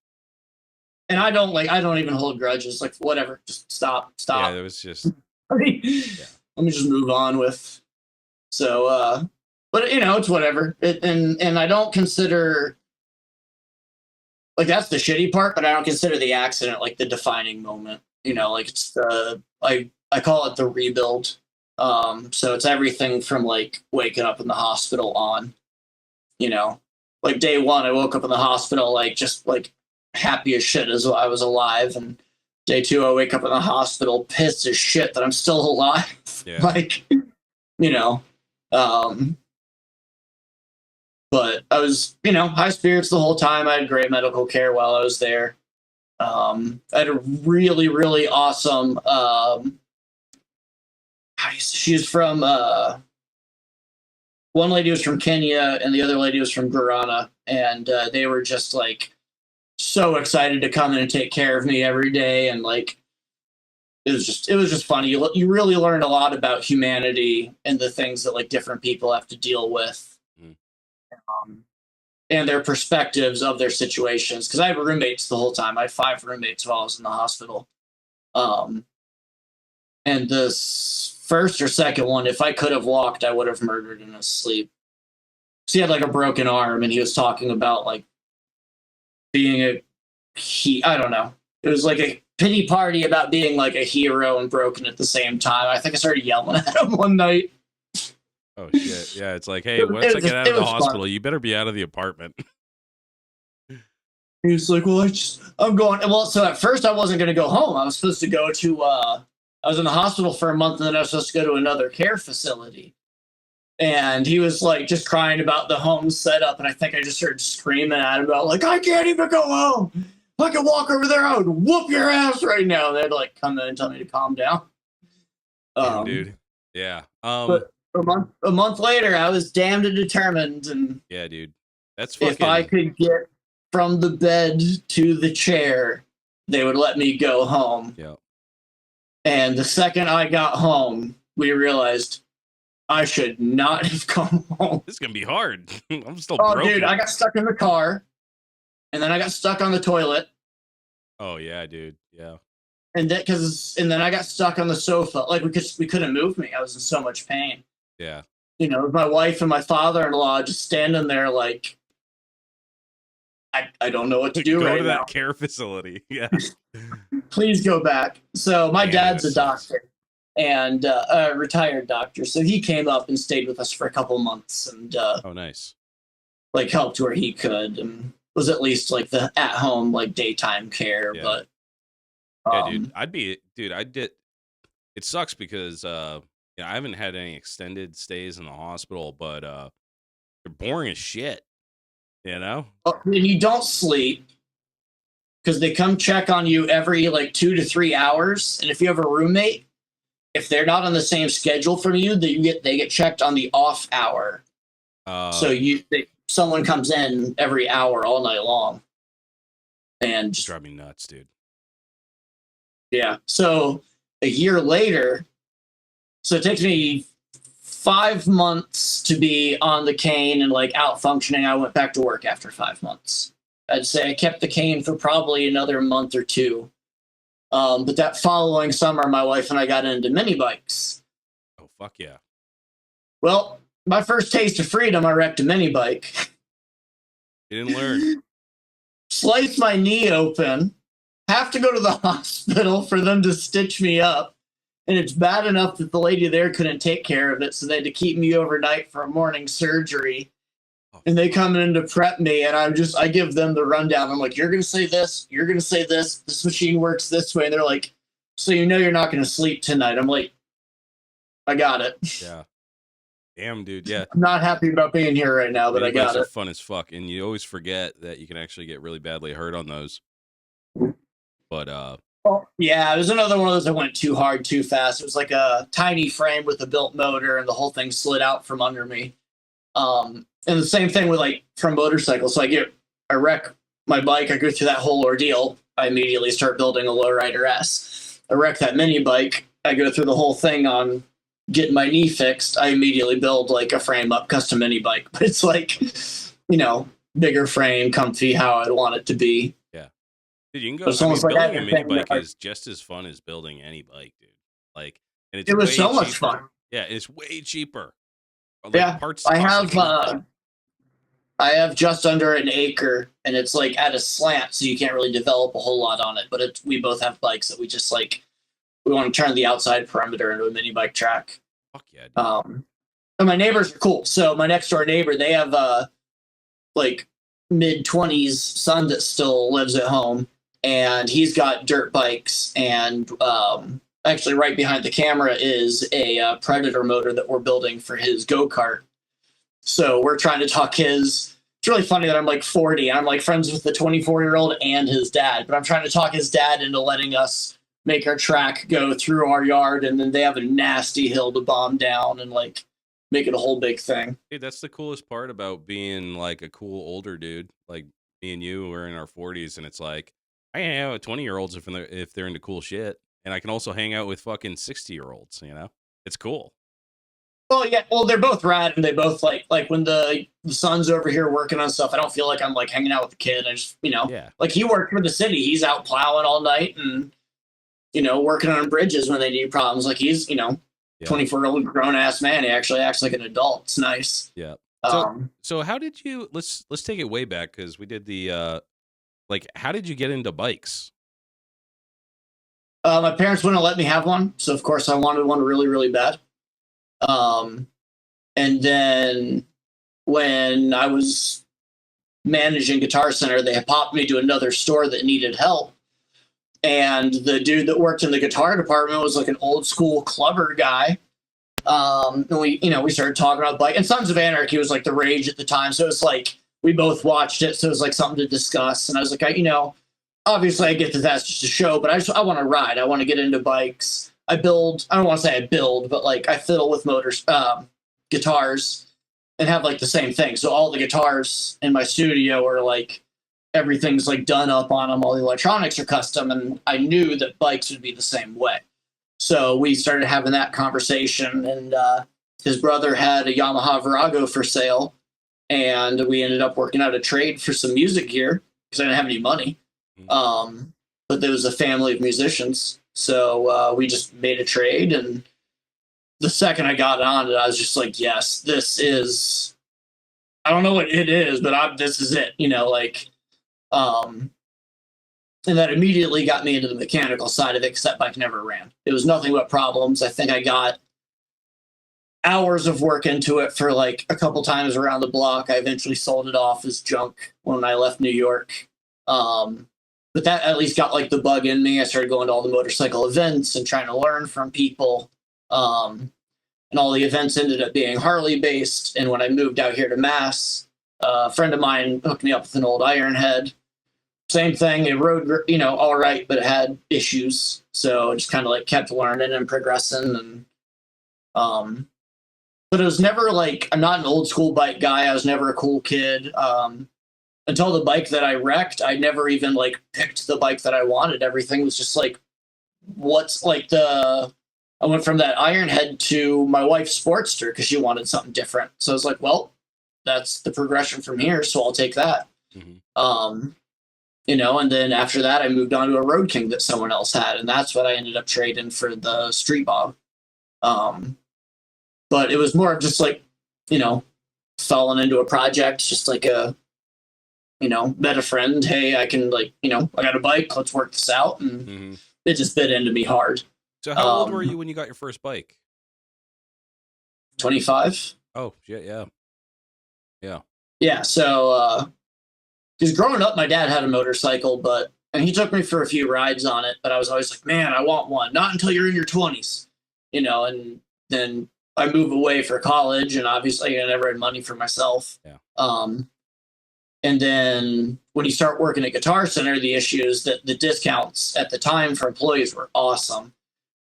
B: And I don't even hold grudges. Like, whatever, just stop.
A: Yeah, it was just
B: Let me
A: yeah.
B: just move on with. So, but it's whatever. And I don't consider, like, that's the shitty part, but I don't consider the accident like the defining moment. Like, it's I call it the rebuild. So it's everything from like waking up in the hospital on. Like day one, I woke up in the hospital like just like happy as shit as I was alive, and day two, I wake up in the hospital pissed as shit that I'm still alive.
A: Yeah.
B: Like, but I was, high spirits the whole time. I had great medical care while I was there. I had a really, really awesome. She was from. One lady was from Kenya, and the other lady was from Guyana, and they were just like so excited to come in and take care of me every day, and like it was just funny. You really learned a lot about humanity and the things that like different people have to deal with. And their perspectives of their situations. Because I had roommates the whole time. I had 5 roommates while I was in the hospital. And this first or second one, if I could have walked, I would have murdered in his sleep. So he had like a broken arm, and he was talking about like being I don't know. It was like a pity party about being like a hero and broken at the same time. I think I started yelling at him one night.
A: Oh shit! Yeah, it's like, hey, once I get out of the hospital, you better be out of the apartment.
B: He's like, well, I'm going. Well, so at first I wasn't going to go home. I was supposed to go to. I was in the hospital for a month, and then I was supposed to go to another care facility. And he was like just crying about the home setup, and I think I just started screaming at him about like, I can't even go home. If I could walk over there, I would whoop your ass right now. And they'd like come in and tell me to calm down.
A: Damn, dude. Yeah.
B: But a month later, I was damned and determined. And
A: yeah, dude. That's fucking...
B: If I could get from the bed to the chair, they would let me go home.
A: Yeah.
B: And the second I got home, we realized I should not have come home.
A: This is going to be hard. I'm still broken.
B: Dude, I got stuck in the car. And then I got stuck on the toilet.
A: Oh, yeah, dude. Yeah.
B: And then I got stuck on the sofa. Like, we couldn't move me. I was in so much pain.
A: Yeah.
B: My wife and my father-in-law just standing there like, I don't know what to do right now. Go to that
A: care facility. Yeah.
B: Please go back. So my dad's a doctor and a retired doctor. So he came up and stayed with us for a couple months and
A: oh, nice.
B: Like helped where he could and was at least like the at-home like daytime care. Yeah. But
A: yeah, dude, I did. It sucks because I haven't had any extended stays in the hospital, but they're boring as shit. And
B: you don't sleep because they come check on you every like 2 to 3 hours. And if you have a roommate, if they're not on the same schedule from you, they get checked on the off hour. So someone comes in every hour all night long. And just
A: drive me nuts, dude.
B: Yeah. So a year later, so it takes me 5 months to be on the cane and like out functioning. I went back to work after 5 months. I'd say I kept the cane for probably another month or two. But that following summer, my wife and I got into mini bikes.
A: Oh, fuck yeah.
B: Well, my first taste of freedom, I wrecked a mini bike.
A: You didn't learn.
B: Sliced my knee open. Have to go to the hospital for them to stitch me up. And it's bad enough that the lady there couldn't take care of it, so they had to keep me overnight for a morning surgery. And they come in to prep me, and I give them the rundown. I'm like, you're going to say this, you're going to say this, this machine works this way. And they're like, so you're not going to sleep tonight. I'm like, I got it.
A: Yeah. Damn, dude, yeah.
B: I'm not happy about being here right now, but I got it.
A: Are fun as fuck, and you always forget that you can actually get really badly hurt on those. But,
B: yeah, it was another one of those that went too hard, too fast. It was like a tiny frame with a built motor, and the whole thing slid out from under me. And the same thing with like from motorcycles. So I wreck my bike. I go through that whole ordeal. I immediately start building a lowrider S. I wreck that mini bike. I go through the whole thing on getting my knee fixed. I immediately build like a frame up custom mini bike, but it's like, bigger frame, comfy, how I'd want it to be.
A: Dude, you can
B: But
A: go.
B: it's
A: I mean,
B: almost like
A: building a
B: that
A: mini
B: thing that
A: bike
B: like
A: is just as fun as building any bike, dude. Like, and it's
B: it was
A: way
B: so much
A: cheaper.
B: fun.
A: Yeah, it's way cheaper. Like
B: Yeah,
A: parts cost like nothing.
B: I have just under an acre, and it's like at a slant, so you can't really develop a whole lot on it. But we both have bikes that we just like. We want to turn the outside perimeter into a mini bike track.
A: Fuck yeah, dude.
B: And my neighbors are cool. So my next door neighbor, they have like mid-20s son that still lives at home, and he's got dirt bikes. And actually, right behind the camera is a Predator motor that we're building for his go-kart. So we're trying to talk his. It's really funny that I'm like 40. I'm like friends with the 24-year-old and his dad, but I'm trying to talk his dad into letting us make our track go through our yard, and then they have a nasty hill to bomb down and like make it a whole big thing.
A: Dude, that's the coolest part about being like a cool older dude. Like me and you, we're in our 40s, and it's like I hang out with 20-year-olds if they're into cool shit, and I can also hang out with fucking 60-year-olds. You know, it's cool.
B: Well, yeah. Well, they're both rad, and they both like when the son's over here working on stuff. I don't feel like I'm like hanging out with the kid. I just
A: Yeah.
B: like he worked for the city. He's out plowing all night and working on bridges when they need problems. Like he's 24-year-old grown ass man. He actually acts like an adult. It's nice.
A: Yeah.
B: Um,
A: So how did you let's take it way back because we did the like how did you get into bikes?
B: my parents wouldn't let me have one, so of course I wanted one really, really bad. And then when I was managing Guitar Center, they popped me to another store that needed help. And the dude that worked in the guitar department was like an old school clubber guy. And we started talking about bike, and Sons of Anarchy was like the rage at the time. So it was like, we both watched it. So it was like something to discuss. And I was like, obviously I get that that's just a show, but I want to ride. I want to get into bikes. I don't want to say I build, but like I fiddle with guitars and have like the same thing. So all the guitars in my studio are like, everything's like done up on them. All the electronics are custom. And I knew that bikes would be the same way. So we started having that conversation, and his brother had a Yamaha Virago for sale, and we ended up working out a trade for some music gear because I didn't have any money. But there was a family of musicians, so we just made a trade, and the second I got on it, I was just like, yes, this is, I don't know what it is, but this is it, and that immediately got me into the mechanical side of it because that bike never ran. It was nothing but problems. I think I got hours of work into it for like a couple times around the block. I eventually sold it off as junk when I left New York. But that at least got like the bug in me. I started going to all the motorcycle events and trying to learn from people. And all the events ended up being Harley based. And when I moved out here to Mass, a friend of mine hooked me up with an old Ironhead. Same thing. It rode, all right, but it had issues. So I just kind of like kept learning and progressing. And, but it was never like, I'm not an old school bike guy. I was never a cool kid. Until the bike that I wrecked, I never even like picked the bike that I wanted. Everything was just like, I went from that Ironhead to my wife's Sportster because she wanted something different. So I was like, well, that's the progression from here. So I'll take that. Mm-hmm. And then after that, I moved on to a Road King that someone else had, and that's what I ended up trading for the Street Bob. But it was more of just like, falling into a project, just like met a friend. Hey, I can I got a bike. Let's work this out, and it just bit into me hard.
A: So how old were you when you got your first bike?
B: 25.
A: Oh shit, yeah.
B: Yeah. So. Because growing up, my dad had a motorcycle, and he took me for a few rides on it, but I was always like, man, I want one. Not until you're in your 20s, and then I move away for college, and obviously I never had money for myself.
A: Yeah.
B: And then when you start working at Guitar Center, the issue is that the discounts at the time for employees were awesome.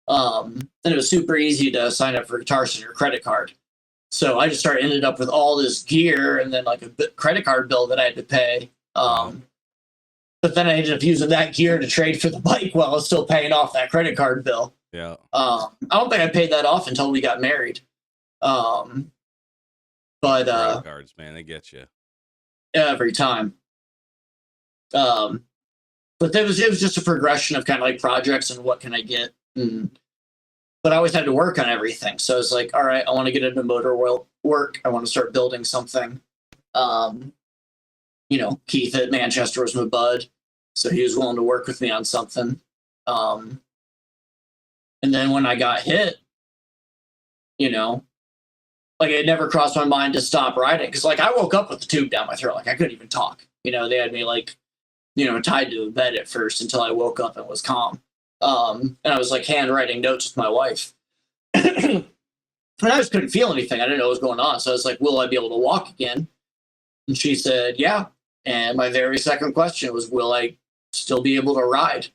B: And it was super easy to sign up for Guitar Center credit card. So I just ended up with all this gear and then like a credit card bill that I had to pay. But then I ended up using that gear to trade for the bike while I was still paying off that credit card bill.
A: Yeah.
B: I don't think I paid that off until we got married. But
A: credit cards, man, they get you
B: every time. But it was just a progression of kind of like projects and what can I get. But I always had to work on everything. So I was like, all right, I want to get into motor work. I want to start building something. Keith at Manchester was my bud, so he was willing to work with me on something. And then when I got hit, like it never crossed my mind to stop riding because like I woke up with the tube down my throat, like I couldn't even talk. They had me like, tied to a bed at first until I woke up and was calm. And I was like handwriting notes with my wife. And I just couldn't feel anything. I didn't know what was going on. So I was like, will I be able to walk again? And she said, yeah. And my very second question was, will I still be able to ride?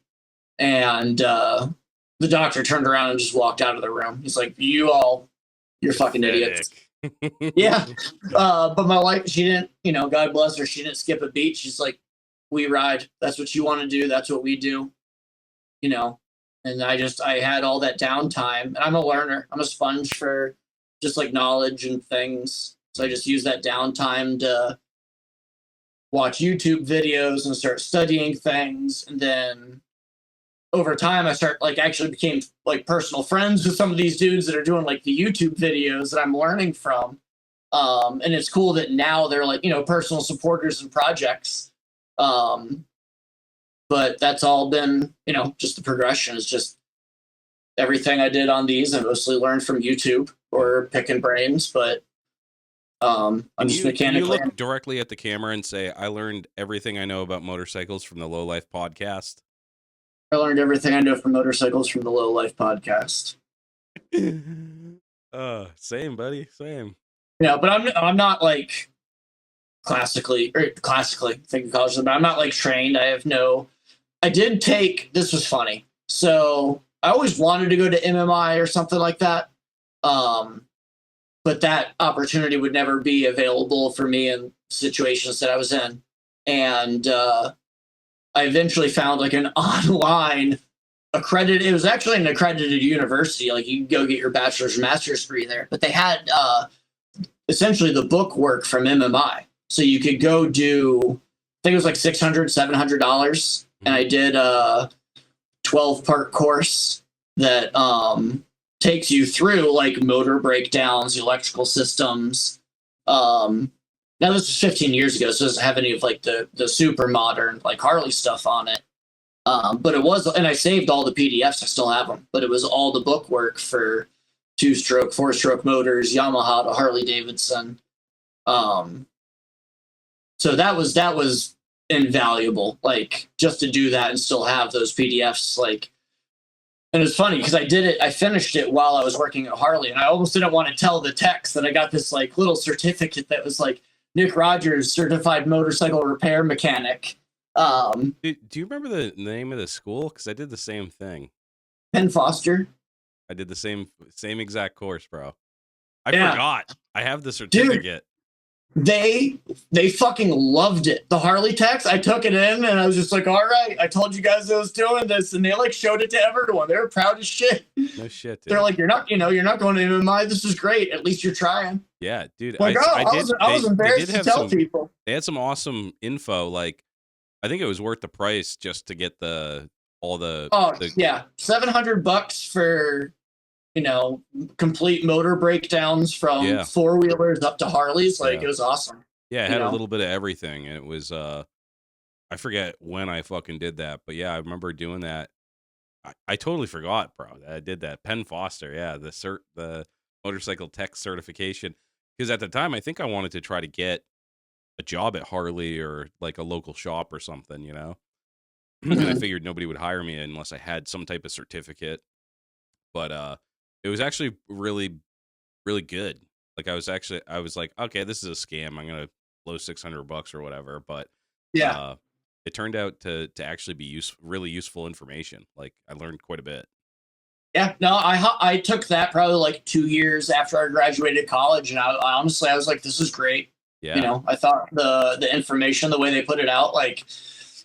B: And the doctor turned around and just walked out of the room. He's like, you're fucking idiots. Yeah. But my wife, she didn't, God bless her, she didn't skip a beat. She's like, we ride. That's what you want to do. That's what we do. And I had all that downtime, and I'm a learner. I'm a sponge for just like knowledge and things. So I just use that downtime to watch YouTube videos and start studying things. And then over time, I actually became like personal friends with some of these dudes that are doing like the YouTube videos that I'm learning from. And it's cool that now they're like, personal supporters and projects. But that's all been, just the progression. It's just everything I did on these I mostly learned from YouTube or picking brains, but I'm just mechanically.
A: Can you look directly at the camera and say, I learned everything I know about motorcycles from the Lowlife podcast?
B: I learned everything I know from motorcycles from the Lowlife podcast.
A: Same, buddy. Same.
B: Yeah, but I'm not like classically thinking college, but I'm not like trained. I did take, this was funny. So I always wanted to go to MMI or something like that. But that opportunity would never be available for me in situations that I was in. And I eventually found like an online accredited, it was actually an accredited university. Like you can go get your bachelor's or master's degree there, but they had essentially the book work from MMI. So you could go do, I think it was like $600, $700. And I did a 12-part course that takes you through like motor breakdowns, electrical systems. Now this was 15 years ago, so it doesn't have any of like the super modern like Harley stuff on it. But it was, and I saved all the PDFs. I still have them, but it was all the book work for 2-stroke, 4-stroke motors, Yamaha to Harley Davidson. So that was invaluable, like just to do that and still have those PDFs. Like, and it's funny because I finished it while I was working at Harley, and I almost didn't want to tell the techs that I got this like little certificate that was like Nick Rogers certified motorcycle repair mechanic.
A: Do you remember the name of the school? Because I did the same thing.
B: Penn Foster.
A: I did the same exact course, bro. I forgot. I have the certificate.
B: Dude, they fucking loved it. The Harley techs, I took it in and I was just like, all right, I told you guys I was doing this, and they like showed it to everyone. They were proud as shit.
A: No shit, dude.
B: They're like, you're not going to MMI. This is great. At least you're trying.
A: Yeah, dude.
B: Like, I was embarrassed to tell people.
A: They had some awesome info. Like, I think it was worth the price just to get yeah,
B: $700 for complete motor breakdowns from 4-wheelers up to Harleys. Like, it was awesome.
A: Yeah, it had a little bit of everything, and it was I forget when I fucking did that, but yeah, I remember doing that. I totally forgot, bro, that I did that. Penn Foster, yeah, the motorcycle tech certification, because at the time I think I wanted to try to get a job at Harley or like a local shop or something, and I figured nobody would hire me unless I had some type of certificate. But it was actually really, really good. Like I was like, okay, this is a scam. I'm gonna blow $600 or whatever. But
B: yeah,
A: it turned out to actually be really useful information. Like I learned quite a bit.
B: Yeah, no, I took that probably like 2 years after I graduated college, and I honestly was like, this is great.
A: Yeah,
B: I thought the information, the way they put it out, like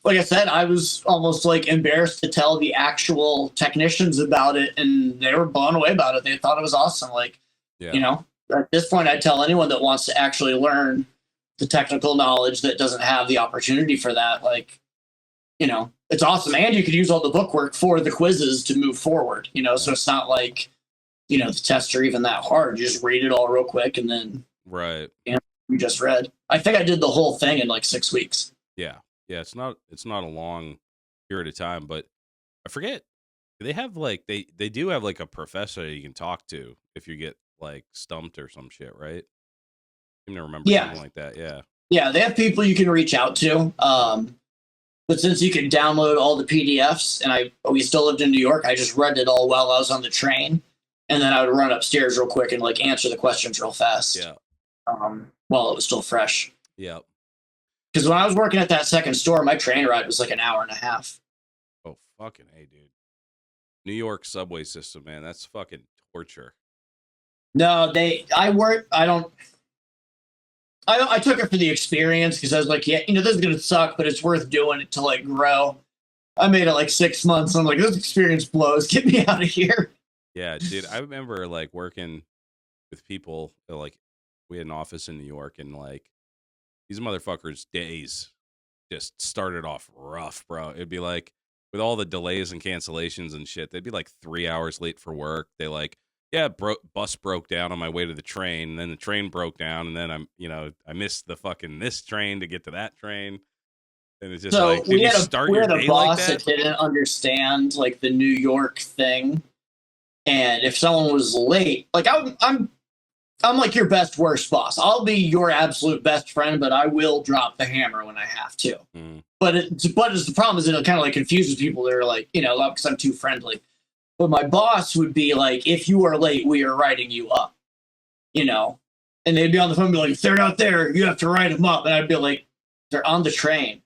B: I said, I was almost like embarrassed to tell the actual technicians about it, and they were blown away about it. They thought it was awesome. Like, at this point, I'd tell anyone that wants to actually learn the technical knowledge that doesn't have the opportunity for that. Like, it's awesome. And you could use all the bookwork for the quizzes to move forward, so it's not like, the tests are even that hard. You just read it all real quick and then
A: right.
B: You just read. I think I did the whole thing in like 6 weeks.
A: Yeah. Yeah. It's not a long period of time, but I forget. They have like, they do have like a professor you can talk to if you get like stumped or some shit, right? I can remember something like that. Yeah.
B: Yeah. They have people you can reach out to. But since you can download all the PDFs and we still lived in New York, I just read it all while I was on the train. And then I would run upstairs real quick and like answer the questions real fast.
A: Yeah.
B: While it was still fresh.
A: Yeah.
B: Because when I was working at that second store, my train ride was like an hour and a half.
A: Oh, fucking hey, dude. New York subway system, man. That's fucking torture.
B: No, I took it for the experience because I was like, yeah, this is going to suck, but it's worth doing it to like grow. I made it like 6 months. And I'm like, this experience blows. Get me out of here.
A: Yeah, dude. I remember like working with people like we had an office in New York and like these motherfuckers' days just started off rough, bro. It'd be like with all the delays and cancellations and shit, they'd be like 3 hours late for work. They like, yeah, bus broke down on my way to the train. And then the train broke down. And then I missed the fucking this train to get to that train. And it's just
B: so
A: like, did you start your day like that?
B: That didn't understand like the New York thing. And if someone was late, like I'm like your best worst boss. I'll be your absolute best friend, but I will drop the hammer when I have to.
A: Mm.
B: But the problem is it kind of like confuses people that are like, because I'm too friendly. But my boss would be like, if you are late, we are writing you up, and they'd be on the phone and be like, if they're not there, you have to write them up. And I'd be like, they're on the train.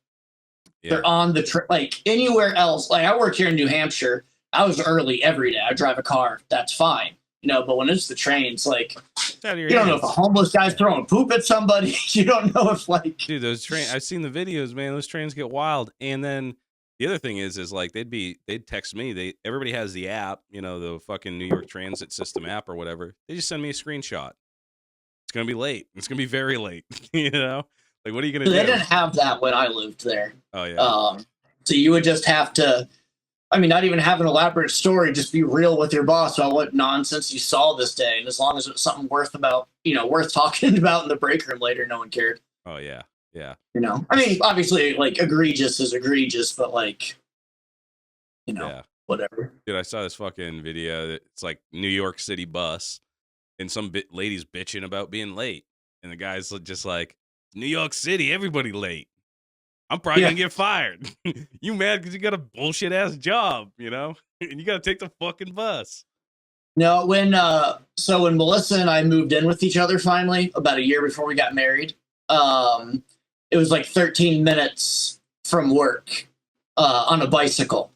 B: Yeah. They're on the train. Like anywhere else. Like I work here in New Hampshire. I was early every day. I drive a car. That's fine. But when it's the trains, like, you don't know if a homeless guy's throwing poop at somebody. You don't know if, like...
A: Dude, those trains... I've seen the videos, man. Those trains get wild. And then the other thing is like, they'd text me. Everybody has the app, the fucking New York Transit System app or whatever. They just send me a screenshot. It's going to be late. It's going to be very late, Like, what are you going to do?
B: They didn't have that when I lived there.
A: Oh, yeah.
B: So you would just have to... not even have an elaborate story, just be real with your boss about what nonsense you saw this day. And as long as it was something worth talking about in the break room later, no one cared.
A: Oh, yeah. Yeah.
B: Obviously, like, egregious is egregious, but, like, whatever.
A: Dude, I saw this fucking video. It's like New York City bus, and some lady's bitching about being late. And the guy's just like, New York City, everybody late. I'm probably going to get fired. You mad because you got a bullshit ass job, and you got to take the fucking bus.
B: No, when Melissa and I moved in with each other finally, about a year before we got married, it was like 13 minutes from work on a bicycle.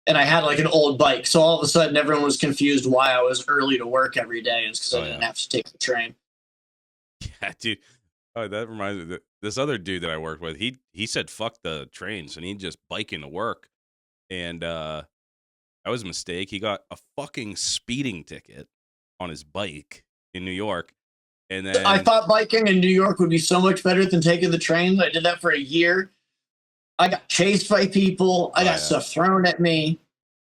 B: And I had like an old bike. So all of a sudden everyone was confused why I was early to work every day. And it's because I didn't have to take the train.
A: Yeah, dude. Oh, that reminds me. This other dude that I worked with, he said fuck the trains and he'd just bike into work. And that was a mistake. He got a fucking speeding ticket on his bike in New York. And then
B: I thought biking in New York would be so much better than taking the train. I did that for a year. I got chased by people. I got stuff thrown at me.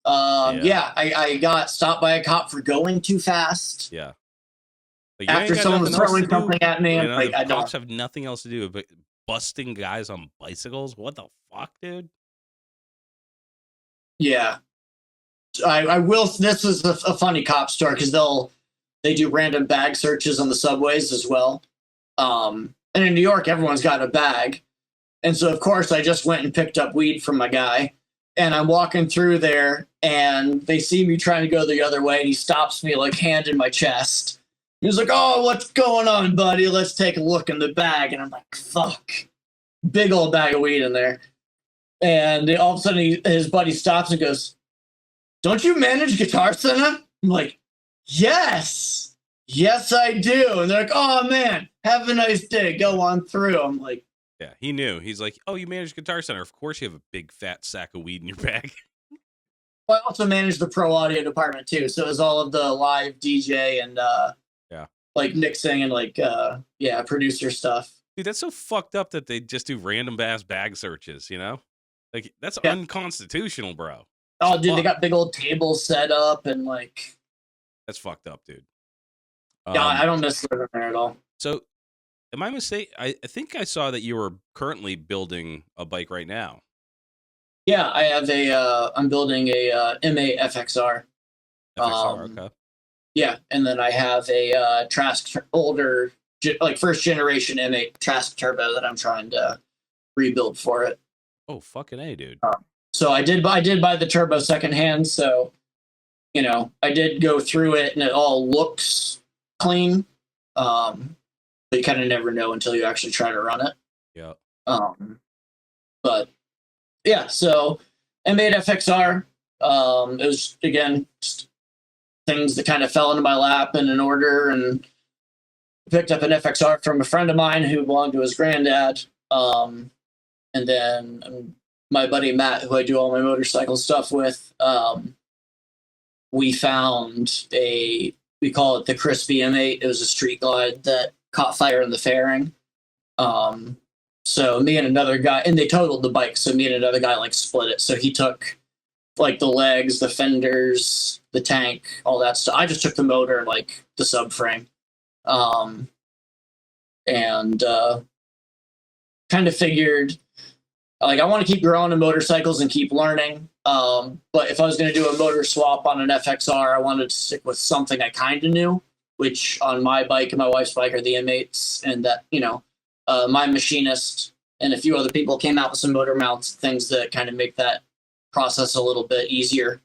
B: I got stopped by a cop for going too fast.
A: Yeah.
B: Like, after someone was throwing something at me,
A: the cops have nothing else to do but busting guys on bicycles. What the fuck, dude?
B: Yeah, I will. This is a funny cop story because they do random bag searches on the subways as well. And in New York, everyone's got a bag, and so of course I just went and picked up weed from my guy, and I'm walking through there, and they see me trying to go the other way, and he stops me like hand in my chest. He's like, oh, what's going on, buddy? Let's take a look in the bag. And I'm like, fuck. Big old bag of weed in there. And all of a sudden, his buddy stops and goes, don't you manage Guitar Center? I'm like, yes. Yes, I do. And they're like, oh, man, have a nice day. Go on through. I'm like.
A: Yeah, he knew. He's like, oh, you manage Guitar Center. Of course you have a big, fat sack of weed in your bag.
B: Well, I also manage the pro audio department, too. So it was all of the live DJ and like mixing and like producer stuff.
A: Dude, that's so fucked up that they just do random ass bag searches, Like, that's
B: Yeah.
A: unconstitutional, bro.
B: Oh, dude, they
A: Fuck.
B: got big old tables set up and like,
A: That's fucked up, dude.
B: yeah, I don't miss living there at all.
A: So am I mistaken? I think I saw that you were currently building a bike right now.
B: Yeah, I have I'm building a M8 FXR.
A: FXR, okay.
B: Yeah, and then I have a Trask older, like first generation M8 Trask turbo that I'm trying to rebuild for it.
A: Oh, fucking A, dude.
B: So I did buy the turbo secondhand. So, you know, I did go through it and it all looks clean. But you kind of never know until you actually try to run it.
A: Yeah.
B: But yeah, so M8 FXR. It was again just things that kind of fell into my lap and in order, and picked up an FXR from a friend of mine who belonged to his granddad. And then my buddy Matt, who I do all my motorcycle stuff with, we found we call it the Crispy M8. It was a street glide that caught fire in the fairing. So me and another guy, and they totaled the bike. So me and another guy like split it. So he took like the legs, the fenders, the tank, all that stuff. I just took the motor and like the subframe. And kind of figured like I want to keep growing in motorcycles and keep learning. But if I was going to do a motor swap on an FXR, I wanted to stick with something I kind of knew, which on my bike and my wife's bike are the M8s, and that, you know, my machinist and a few other people came out with some motor mounts, things that kind of make that process a little bit easier.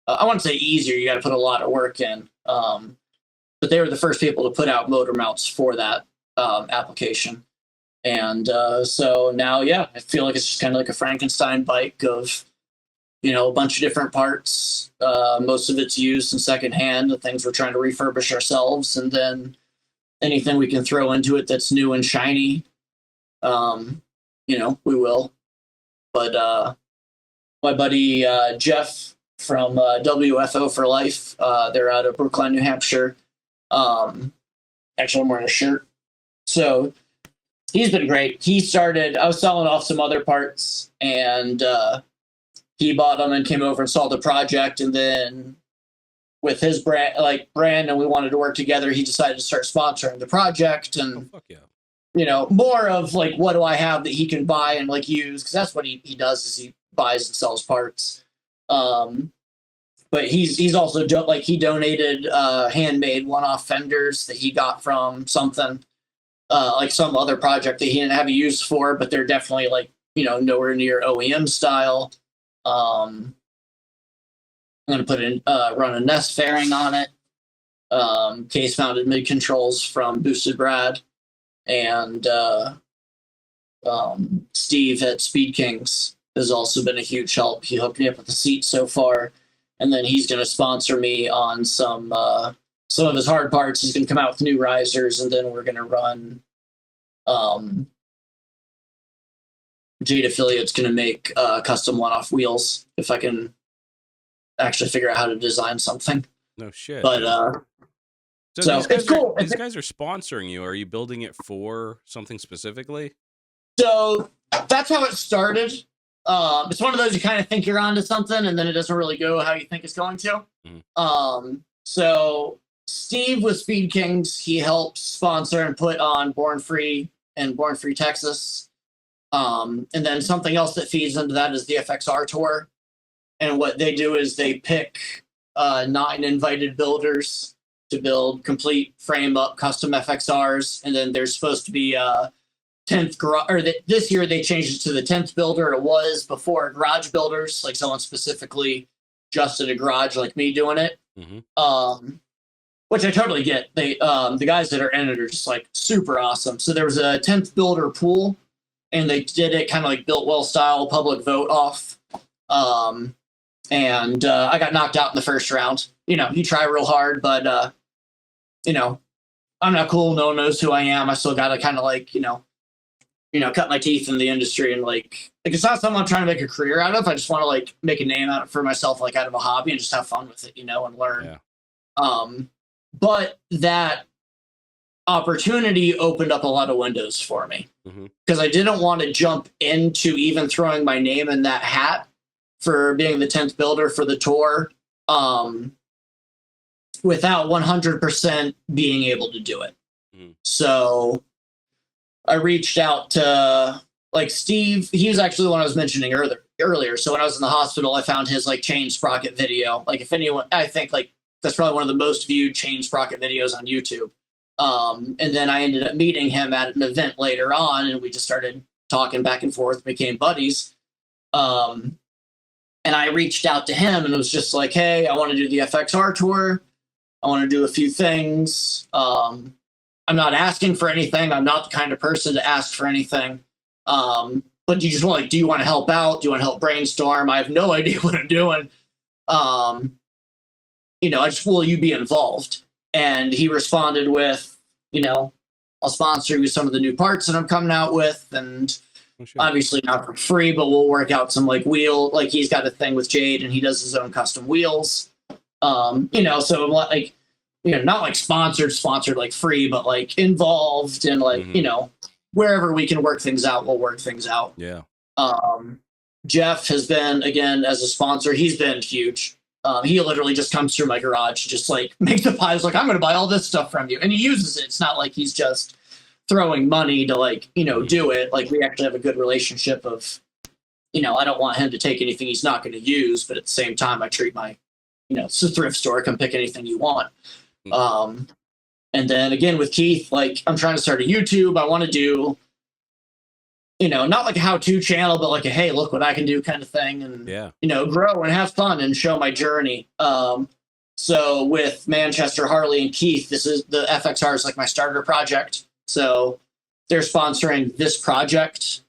B: I wouldn't say easier, you got to put a lot of work in. But they were the first people to put out motor mounts for that application. And so now, yeah, I feel like it's just kind of like a Frankenstein bike of, you know, a bunch of different parts. Most of it's used and secondhand, the things we're trying to refurbish ourselves. And then anything we can throw into it that's new and shiny, you know, we will. But my buddy Jeff from WFO for Life, they're out of Brookline, New Hampshire. Actually, I'm wearing a shirt. So he's been great. I was selling off some other parts, and he bought them and came over and saw the project. And then with his brand, and we wanted to work together, he decided to start sponsoring the project. And,
A: fuck yeah.
B: You know, more of like, what do I have that he can buy and like use? Because that's what he does, is he buys and sells parts. But he's also he donated handmade one-off fenders that he got from something. Like some other project that he didn't have a use for, but they're definitely like, you know, nowhere near OEM style. I'm going to run a Nest fairing on it. Case mounted mid controls from Boosted Brad, and Steve at Speed Kings has also been a huge help. He hooked me up with the seat so far, and then he's going to sponsor me on some of his hard parts. He's going to come out with new risers, and then we're going to run. Jade Affiliate's going to make custom one-off wheels if I can actually figure out how to design something.
A: No shit.
B: But so it's cool.
A: These guys are sponsoring you. Are you building it for something specifically?
B: So that's how it started. It's one of those you kind of think you're onto something, and then it doesn't really go how you think it's going to. Mm-hmm. So Steve with Speed Kings, he helps sponsor and put on Born Free and Born Free Texas. And then something else that feeds into that is the FXR Tour. And what they do is they pick 9 invited builders to build complete frame up custom FXRs. And then there's supposed to be a 10th this year they changed it to the 10th builder. It was before garage builders, like someone specifically just at a garage like me doing it. Mm-hmm. Which I totally get. They the guys that are in it are just like super awesome. So there was a 10th builder pool, and they did it kind of like Built Well style, public vote off. And I got knocked out in the first round. You know, you try real hard, but you know, I'm not cool. No one knows who I am. I still got to kind of like, you know, cut my teeth in the industry, and like it's not something I'm trying to make a career out of. I just want to like make a name out for myself, like out of a hobby, and just have fun with it, you know, and learn.
A: Yeah.
B: But that opportunity opened up a lot of windows for me
A: Mhm.
B: because I didn't want to jump into even throwing my name in that hat for being the 10th builder for the tour without 100% being able to do it.
A: Mhm.
B: So I reached out to like Steve. He was actually the one I was mentioning earlier. So when I was in the hospital, I found his like chain sprocket video. Like if anyone, I think like that's probably one of the most viewed chain sprocket videos on YouTube. And then I ended up meeting him at an event later on, and we just started talking back and forth, became buddies. And I reached out to him and it was just like, hey, I want to do the FXR tour. I want to do a few things. I'm not asking for anything. I'm not the kind of person to ask for anything. But you just want like, do you want to help out? Do you want to help brainstorm? I have no idea what I'm doing. I just, will you be involved? And he responded with, I'll sponsor you some of the new parts that I'm coming out with. And obviously not for free, but we'll work out some like he's got a thing with Jade and he does his own custom wheels. So like, not like sponsored like free, but like involved and like, wherever we can work things out, we'll work things out.
A: Yeah.
B: Jeff has been, again, as a sponsor, he's been huge. He literally just comes through my garage, just like make the pies like, I'm going to buy all this stuff from you. And he uses it. It's not like he's just throwing money to like, do it. Like we actually have a good relationship of, I don't want him to take anything he's not going to use, but at the same time, I treat my, it's a thrift store. Come pick anything you want. And then again with Keith, like I'm trying to start a YouTube. I want to do, not like a how-to channel, but like a, hey, look what I can do kind of thing. And, grow and have fun and show my journey. So with Manchester, Harley, and Keith, this is the FXR is like my starter project. So they're sponsoring this project.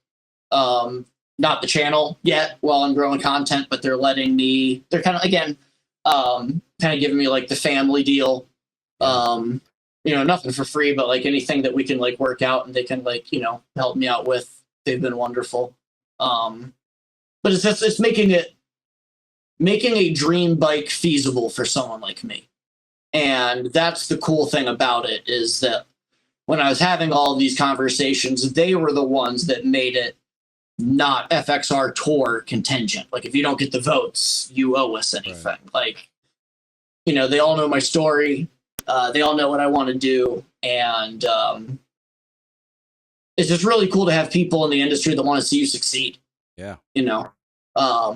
B: Not the channel yet while I'm growing content, but they're letting me, they're kind of, again, kind of giving me like the family deal. Nothing for free, but like anything that we can like work out and they can like, help me out with. They've been wonderful. But it's making a dream bike feasible for someone like me. And that's the cool thing about it is that when I was having all of these conversations, they were the ones that made it not FXR tour contingent. Like if you don't get the votes, you owe us anything. Right. Like, they all know my story. They all know what I want to do. And it's just really cool to have people in the industry that want to see you succeed.
A: Yeah.
B: And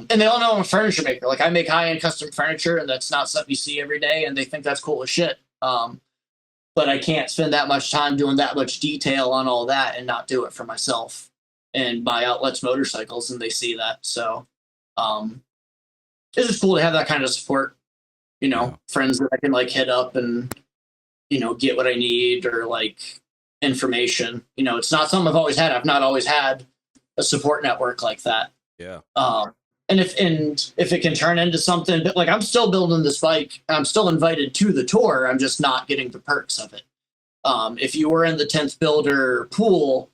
B: they all know I'm a furniture maker. Like I make high-end custom furniture and that's not something you see every day. And they think that's cool as shit. But I can't spend that much time doing that much detail on all that and not do it for myself and buy out Let's Motorcycles. And they see that. So it's just cool to have that kind of support, friends that I can like hit up and, get what I need or like information. It's not something I've always had. I've not always had a support network like that.
A: Yeah.
B: And if it can turn into something, but like I'm still building this bike, I'm still invited to the tour. I'm just not getting the perks of it. If you were in the 10th builder pool,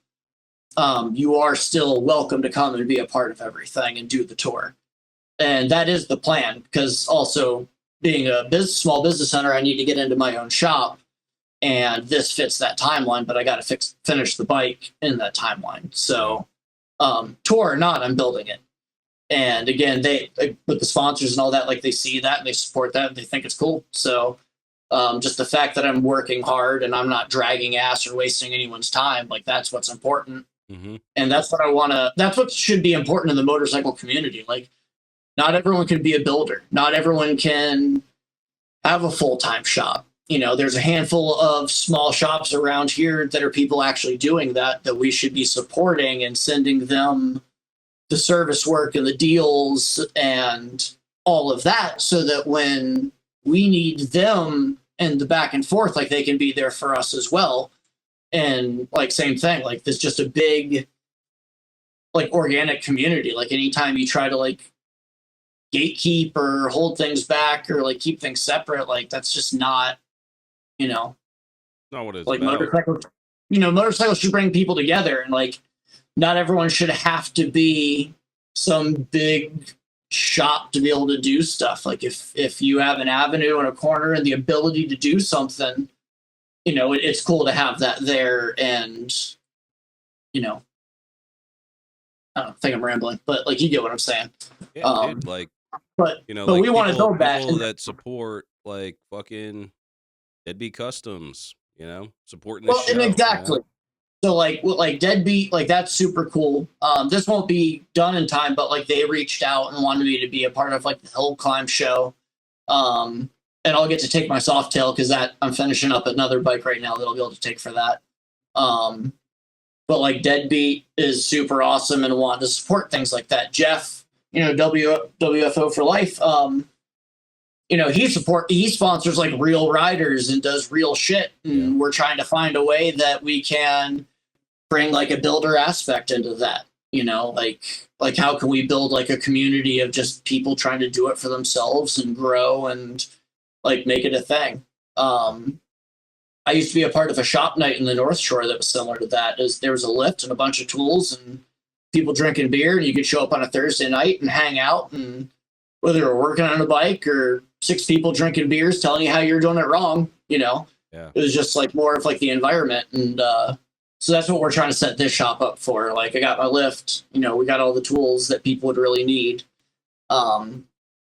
B: you are still welcome to come and be a part of everything and do the tour. And that is the plan, because also being a small business owner, I need to get into my own shop. And this fits that timeline, but I got to finish the bike in that timeline. So, tour or not, I'm building it. And again, they with the sponsors and all that, like they see that and they support that and they think it's cool. So, just the fact that I'm working hard and I'm not dragging ass or wasting anyone's time, like that's what's important. Mm-hmm. And that's what that's what should be important in the motorcycle community. Like, not everyone can be a builder. Not everyone can have a full-time shop. There's a handful of small shops around here that are people actually doing that we should be supporting and sending them the service work and the deals and all of that so that when we need them and the back and forth, like they can be there for us as well. And like, same thing, like there's just a big, like organic community. Like anytime you try to like gatekeep or hold things back or like keep things separate, like that's just not,
A: not what it's
B: like
A: about.
B: Motorcycles should bring people together, and like not everyone should have to be some big shop to be able to do stuff. Like if you have an avenue and a corner and the ability to do something, it's cool to have that there. And, you know, I don't think I'm rambling, but like, you get what I'm saying.
A: Yeah, dude. Like,
B: But
A: like
B: we want to build that.
A: People that support like fucking Deadbeat Customs, supporting this show.
B: And exactly. So like Deadbeat, like that's super cool. This won't be done in time, but like they reached out and wanted me to be a part of like the Hill Climb show. And I'll get to take my Softail because that I'm finishing up another bike right now that I'll be able to take for that. But like Deadbeat is super awesome and want to support things like that. Jeff, WFO for life. He sponsors like real riders and does real shit. And we're trying to find a way that we can bring like a builder aspect into that, like how can we build like a community of just people trying to do it for themselves and grow and like make it a thing. I used to be a part of a shop night in the North Shore that was similar to that. There was a lift and a bunch of tools and people drinking beer, and you could show up on a Thursday night and hang out, and whether you're working on a bike or 6 people drinking beers telling you how you're doing it wrong, it was just like more of like the environment. And so that's what we're trying to set this shop up for. Like I got my lift, we got all the tools that people would really need.
A: So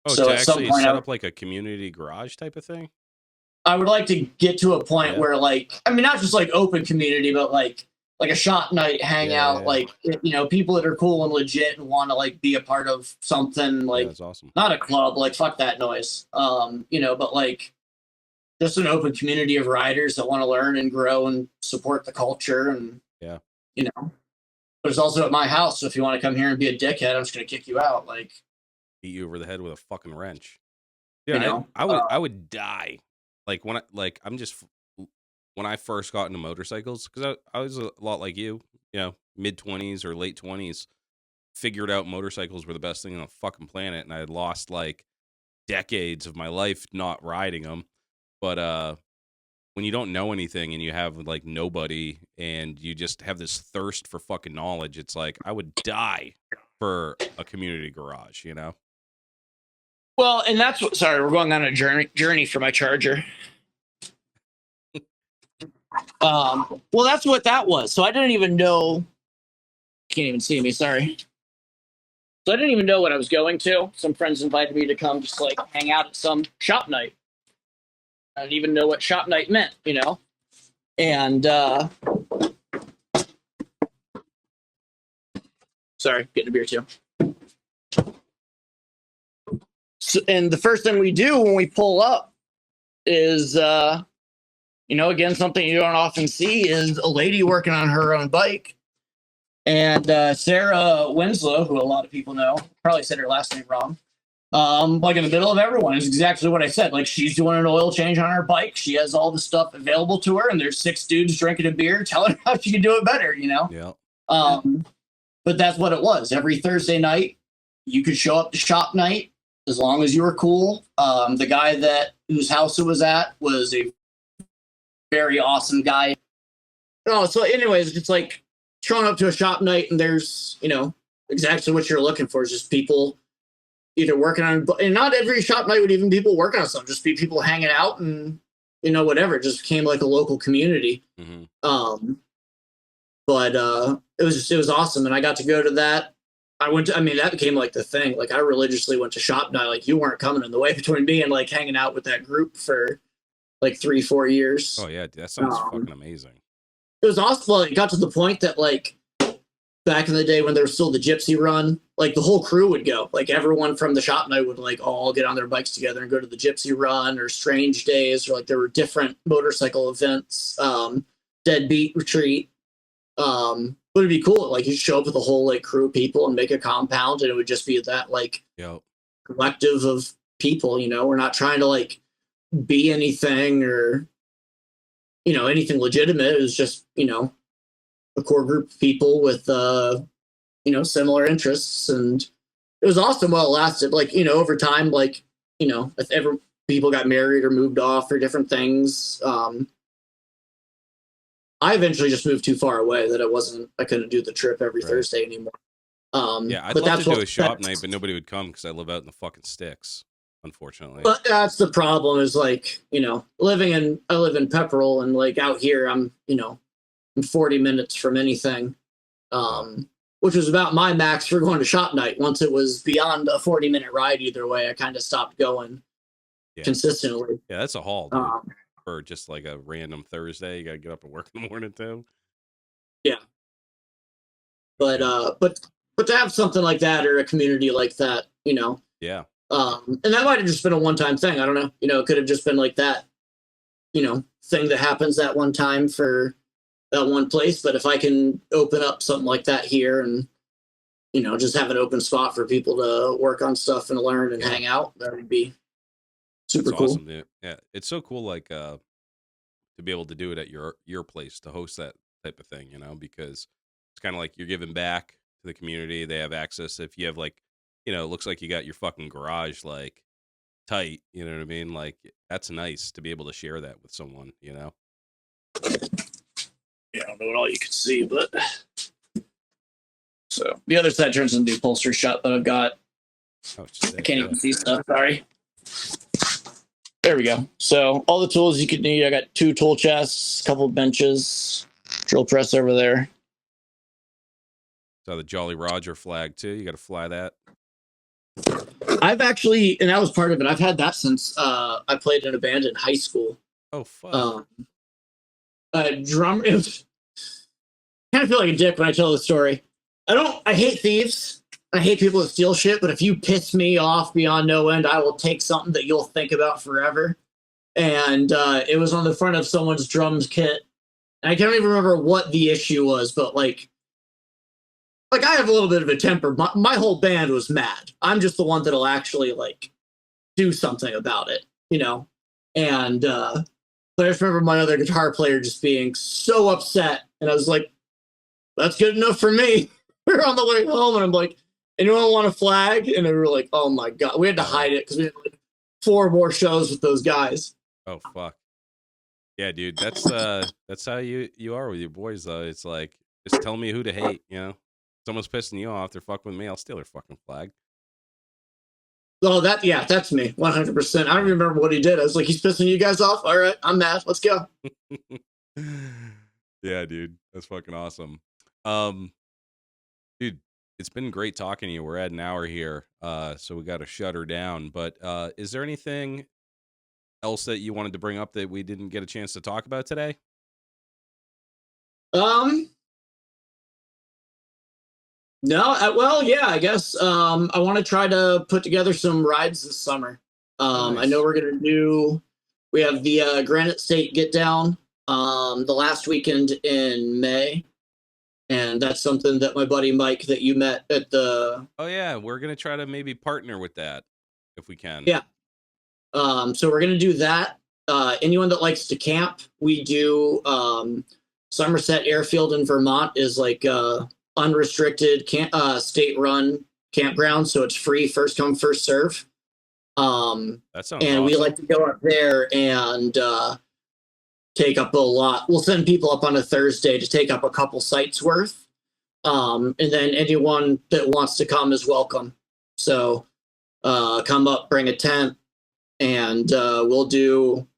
A: to actually set up like a community garage type of thing?
B: I would like to get to a point where like, I mean, not just like open community, but like a shop night hangout, like, people that are cool and legit and want to like be a part of something like,
A: that's awesome.
B: Not a club, like fuck that noise. But like just an open community of riders that want to learn and grow and support the culture. And, but it's also at my house. So if you want to come here and be a dickhead, I'm just going to kick you out. Like
A: beat you over the head with a fucking wrench. Yeah. I would die. Like when I first got into motorcycles, because I was a lot like you, mid-20s or late 20s, figured out motorcycles were the best thing on the fucking planet, and I had lost like decades of my life not riding them. But when you don't know anything and you have like nobody and you just have this thirst for fucking knowledge, it's like I would die for a community garage,
B: Well, and that's what. Sorry, we're going on a journey for my charger. Well, that's what that was. So I didn't even know. Can't even see me. Sorry. So I didn't even know what I was going to. Some friends invited me to come just like hang out at some shop night. I didn't even know what shop night meant, And sorry, getting a beer too. So, and the first thing we do when we pull up is, again, something you don't often see is a lady working on her own bike. And Sarah Winslow, who a lot of people know, probably said her last name wrong. Like in the middle of everyone is exactly what I said. Like she's doing an oil change on her bike. She has all the stuff available to her, and there's 6 dudes drinking a beer telling her how she can do it better,
A: Yeah.
B: But that's what it was. Every Thursday night, you could show up to shop night as long as you were cool. The guy whose house it was at was a very awesome guy. Oh, so anyways, it's like showing up to a shop night and there's, exactly what you're looking for is just people either working on, and not every shop night would even people working on something, just be people hanging out and, whatever. It just became like a local community.
A: Mm-hmm.
B: But it was awesome. And I got to go to that. That became like the thing. Like I religiously went to shop night. Like you weren't coming in the way between me and like hanging out with that group for like 3-4 years.
A: Oh yeah. That sounds fucking amazing.
B: It was awesome. It got to the point that like back in the day when there was still the gypsy run, like the whole crew would go, like everyone from the shop night would like all get on their bikes together and go to the gypsy run or strange days, or like there were different motorcycle events, deadbeat retreat. But it'd be cool. Like you show up with a whole like crew of people and make a compound, and it would just be that like collective of people, we're not trying to like be anything or, anything legitimate. It was just, a core group of people with, similar interests. And it was awesome while it lasted. Like, over time, like, if ever people got married or moved off or different things, I eventually just moved too far away that I couldn't do the trip every Thursday anymore.
A: I'd love to do a shop night, but nobody would come because I live out in the fucking sticks. unfortunately.
B: But that's the problem is like, I live in Pepperell and like out here, I'm 40 minutes from anything.
A: Yeah.
B: Which was about my max for going to shop night. Once it was beyond a 40-minute ride either way, I kind of stopped going
A: Yeah.
B: consistently.
A: Yeah, that's a haul, dude. For just like a random Thursday, you gotta get up and work in the morning too.
B: Yeah. But to have something like that or a community like that,
A: Yeah.
B: and that might have just been a one-time thing. I don't know. It could have just been like that, thing that happens that one time for that one place. But if I can open up something like that here and, just have an open spot for people to work on stuff and learn and hang out, that would be super
A: That's
B: cool.
A: awesome, dude. Yeah. It's so cool, like to be able to do it at your place, to host that type of thing, because it's kind of like you're giving back to the community. They have access. If you have like, it looks like you got your fucking garage like tight, you know what I mean? Like that's nice to be able to share that with someone,
B: Yeah, I don't know what all you can see, but so the other side turns into the upholstery shop that I've got.
A: Oh,
B: I can't even see stuff. Sorry. There we go. So all the tools you could need. I got 2 tool chests, a couple of benches, drill press over there.
A: So the Jolly Roger flag too. You got to fly that.
B: I've actually, and that was part of it. I've had that since I played in a band in high school.
A: Oh fuck.
B: Drum. It was, I kind of feel like a dick when I tell the story. I hate thieves. I hate people that steal shit, but if you piss me off beyond no end, I will take something that you'll think about forever. And it was on the front of someone's drums kit. And I can't even remember what the issue was, but like I have a little bit of a temper. My whole band was mad. I'm just the one that'll actually like do something about it, And but I just remember my other guitar player just being so upset, and I was like, "That's good enough for me." We were on the way home, and I'm like, "Anyone want a flag?" And they were like, "Oh my god!" We had to hide it because we had like 4 more shows with those guys.
A: Oh fuck. Yeah, dude. That's how you are with your boys though. It's like just tell me who to hate, Someone's pissing you off, they're fucking with me, I'll steal their fucking flag.
B: Oh, that's me, 100%. I don't even remember what he did. I was like, he's pissing you guys off? All right, I'm mad. Let's go.
A: Yeah, dude. That's fucking awesome. Dude, it's been great talking to you. We're at an hour here, so we got to shut her down. But is there anything else that you wanted to bring up that we didn't get a chance to talk about today?
B: No, well, yeah, I guess I want to try to put together some rides this summer.
A: Nice.
B: I know we have the Granite State Get Down the last weekend in May, and that's something that my buddy Mike that you met at the.
A: Oh yeah, we're gonna try to maybe partner with that if we can.
B: Yeah. So we're gonna do that. Anyone that likes to camp, we do. Somerset Airfield in Vermont is like unrestricted state-run campground, so it's free, first come, first serve.
A: That sounds
B: and
A: awesome.
B: We like to go up there and take up a lot. We'll send people up on a Thursday to take up a couple sites worth, and then anyone that wants to come is welcome. So come up, bring a tent, and we'll do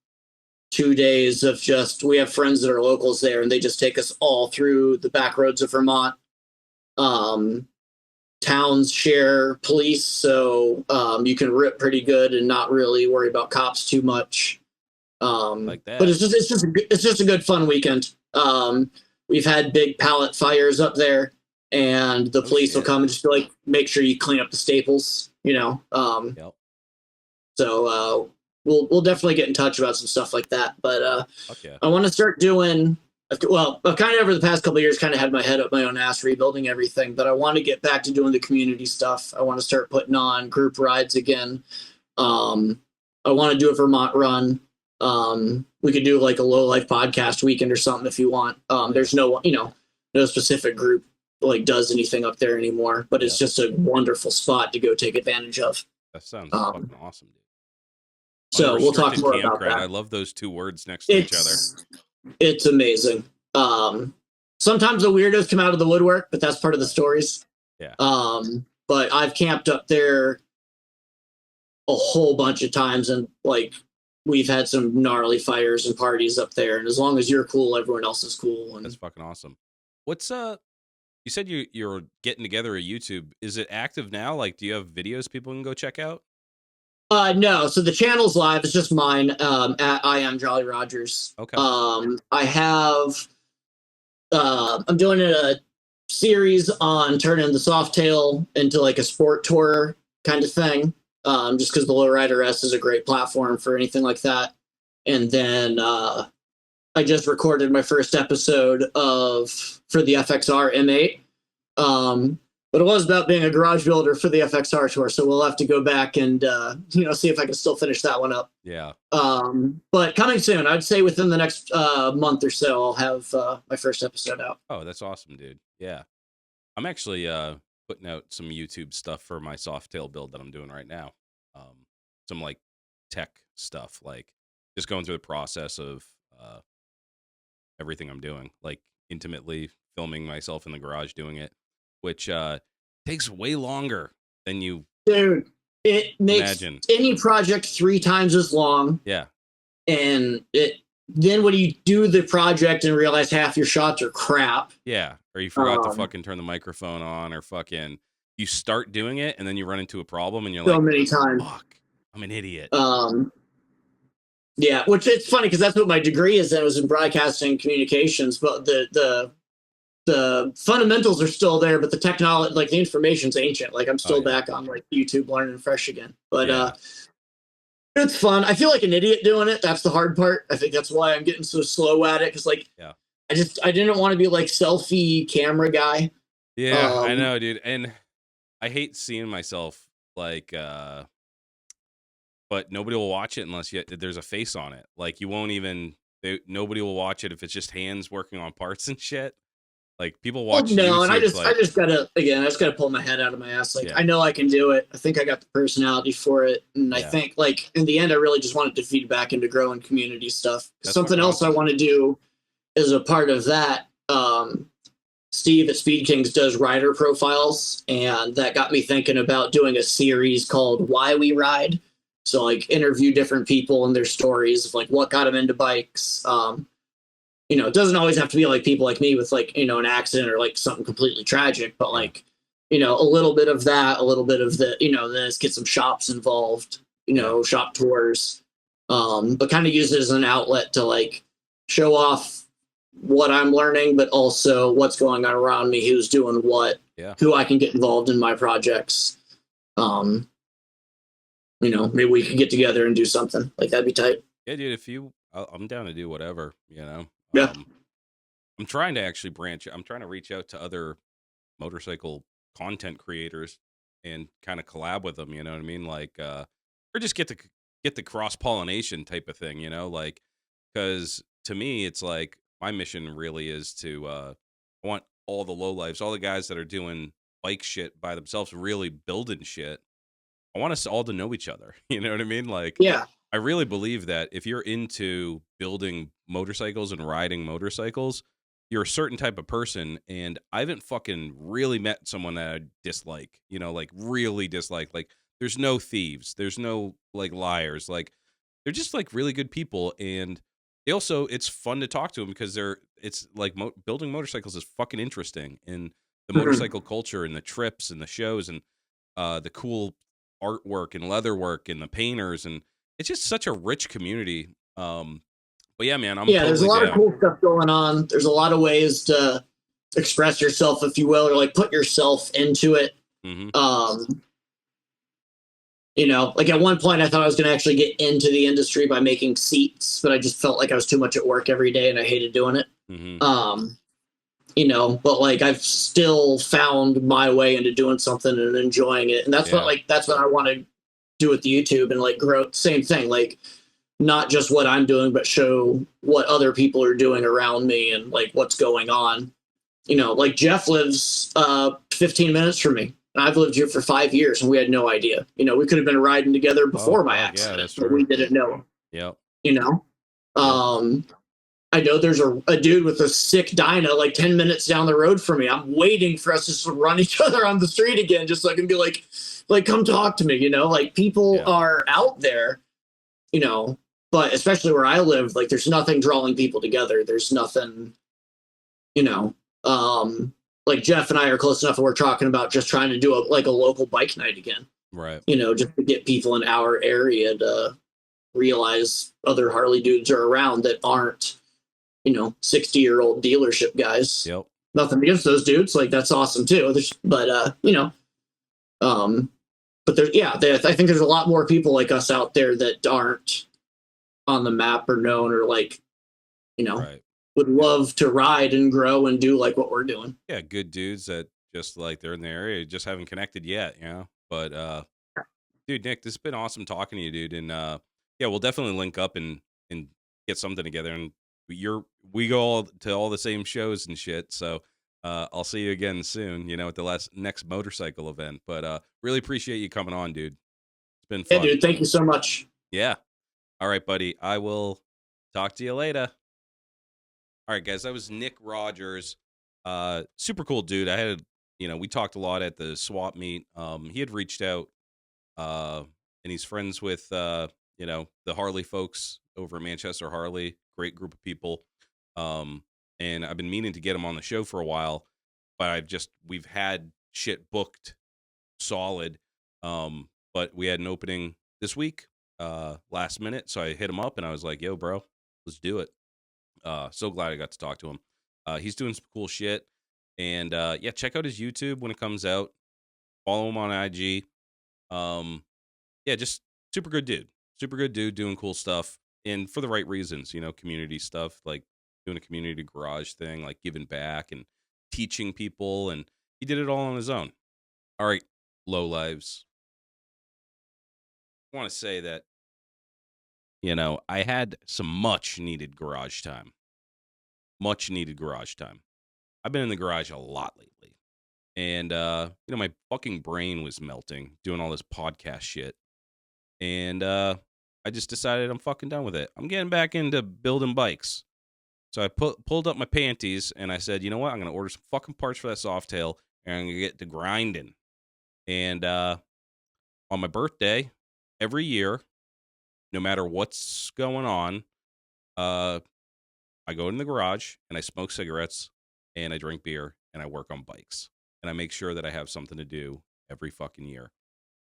B: 2 days of we have friends that are locals there, and they just take us all through the back roads of Vermont. Towns share police, so you can rip pretty good and not really worry about cops too much.
A: Like that.
B: But it's just a good fun weekend. We've had big pallet fires up there, and the police will come and just be like, make sure you clean up the staples, Yep. So we'll definitely get in touch about some stuff like that. But I want to start doing. Well, I've kind of over the past couple of years kind of had my head up my own ass rebuilding everything, but I want to get back to doing the community stuff. I want to start putting on group rides again. I want to do a Vermont run. We could do like a Lowlife podcast weekend or something if you want. There's no specific group like does anything up there anymore, but it's just a wonderful spot to go take advantage of.
A: That sounds fucking awesome, dude.
B: So we'll talk more about that.
A: I love those 2 words next to each other.
B: It's amazing. Sometimes the weirdos come out of the woodwork, but that's part of the stories.
A: Yeah.
B: But I've camped up there a whole bunch of times, and like we've had some gnarly fires and parties up there. And as long as you're cool, everyone else is cool.
A: That's
B: And
A: fucking awesome. What's you said you're getting together a YouTube. Is it active now? Like, do you have videos people can go check out?
B: no, so the channel's live. It's just mine. At I am Jolly Rogers.
A: Okay.
B: I have. I'm doing a series on turning the Softail into like a sport tour kind of thing. Just because the Lowrider S is a great platform for anything like that. And then I just recorded my first episode for the FXR M8. But it was about being a garage builder for the FXR tour, so we'll have to go back and see if I can still finish that one up.
A: Yeah.
B: But coming soon, I'd say within the next month or so, I'll have my first episode out.
A: Oh, that's awesome, dude. Yeah. I'm actually putting out some YouTube stuff for my Softail build that I'm doing right now. Some like tech stuff, like just going through the process of everything I'm doing, like intimately filming myself in the garage doing it, which takes way longer than you
B: Dude, it makes
A: imagine.
B: Any project 3 times as long.
A: Yeah.
B: And then when you do the project and realize half your shots are crap.
A: Yeah. Or you forgot to fucking turn the microphone on, or fucking you start doing it and then you run into a problem and you're
B: so
A: like,
B: many times.
A: Fuck, I'm an idiot.
B: Yeah, which it's funny because that's what my degree is in. It was in broadcasting communications, but the fundamentals are still there, but the technology, like the information's ancient. Like I'm still back on like YouTube learning fresh again. But it's fun. I feel like an idiot doing it. That's the hard part. I think that's why I'm getting so slow at it. Cause like, I didn't want to be like selfie camera guy.
A: Yeah, I know, dude. And I hate seeing myself like, but nobody will watch it unless there's a face on it. Like you won't even, nobody will watch it if it's just hands working on parts and shit. Like people watch.
B: No,
A: YouTube,
B: and I just gotta pull my head out of my ass. Like I know I can do it. I think I got the personality for it, and I think like in the end, I really just wanted to feed back into growing community stuff. Something else I want to do is a part of that. Steve at Speed Kings does rider profiles, and that got me thinking about doing a series called Why We Ride. So like interview different people and their stories of like what got them into bikes. It doesn't always have to be like people like me with like, an accident or like something completely tragic, but like, a little bit of that, a little bit of the, let's get some shops involved, shop tours, but kind of use it as an outlet to like show off what I'm learning, but also what's going on around me, who's doing what, who I can get involved in my projects. Maybe we could get together and do something like that'd be tight.
A: Yeah, dude, I'm down to do whatever,
B: Yeah.
A: I'm trying to actually I'm trying to reach out to other motorcycle content creators and kind of collab with them, you know what I mean? Like, or just get the cross-pollination type of thing, like, because to me, it's like my mission really is to, I want all the lowlifes, all the guys that are doing bike shit by themselves, really building shit. I want us all to know each other. You know what I mean? Like, I really believe that if you're into building motorcycles and riding motorcycles, you're a certain type of person. And I haven't fucking really met someone that I dislike, like really dislike. Like there's no thieves. There's no like liars. Like they're just like really good people. And they also, it's fun to talk to them because it's like building motorcycles is fucking interesting. And the motorcycle culture and the trips and the shows and the cool artwork and leather work and the painters, and it's just such a rich community. But yeah, man, I'm totally
B: there's a lot
A: down.
B: of cool stuff going on. There's a lot of ways to express yourself, if you will, or like put yourself into it. Like at one point I thought I was going to actually get into the industry by making seats, but I just felt like I was too much at work every day and I hated doing it. But like I've still found my way into doing something and enjoying it. And that's what I want to do with the YouTube and like grow. Same thing, like not just what I'm doing, but show what other people are doing around me and like what's going on. Like Jeff lives 15 minutes from me. I've lived here for 5 years and we had no idea. We could have been riding together before my accident, but we didn't know. I know there's a dude with a sick Dyna like 10 minutes down the road from me. I'm waiting for us to just run each other on the street again, just so I can be like, like, come talk to me, you know, like people
A: Yeah.
B: are out there, you know, but especially where I live, like there's nothing drawing people together. There's nothing, you know, like Jeff and I are close enough and we're talking about just trying to do a local bike night again,
A: Right.
B: you know, just to get people in our area to realize other Harley dudes are around that aren't, you know, 60-year-old dealership guys.
A: Yep.
B: Nothing against those dudes. Like that's awesome too. But you know, but there's, yeah, I think there's a lot more people like us out there that aren't on the map or known or like, you know,
A: Right.
B: would love to ride and grow and do like what we're doing.
A: Yeah, good dudes that just like they're in the area, just haven't connected yet, you know. But dude, Nick, this has been awesome talking to you, dude. And yeah, we'll definitely link up and get something together. And we go all to all the same shows and shit. So I'll see you again soon, you know, at the next motorcycle event. But really appreciate you coming on, dude. It's been
B: Yeah,
A: fun.
B: dude, thank you so much.
A: Yeah. All right, buddy. I will talk to you later. All right, guys. That was Nick Rogers. Super cool dude. I had, you know, we talked a lot at the swap meet. He had reached out, and he's friends with, you know, the Harley folks over at Manchester Harley. Great group of people. And I've been meaning to get him on the show for a while, but we've had shit booked solid. But we had an opening this week, last minute. So I hit him up and I was like, yo, bro, let's do it. So glad I got to talk to him. He's doing some cool shit. And yeah, check out his YouTube when it comes out. Follow him on IG. Yeah, just super good dude. Super good dude doing cool stuff. And for the right reasons, you know, community stuff, like doing a community garage thing, like giving back and teaching people. And he did it all on his own. All right, low lives. I want to say that, you know, I had some much needed garage time. Much needed garage time. I've been in the garage a lot lately. And, you know, my fucking brain was melting doing all this podcast shit. And I just decided I'm fucking done with it. I'm getting back into building bikes. So I pulled up my panties and I said, you know what? I'm going to order some fucking parts for that Softail and I'm going to get to grinding. And on my birthday, every year, no matter what's going on, I go in the garage and I smoke cigarettes and I drink beer and I work on bikes. And I make sure that I have something to do every fucking year.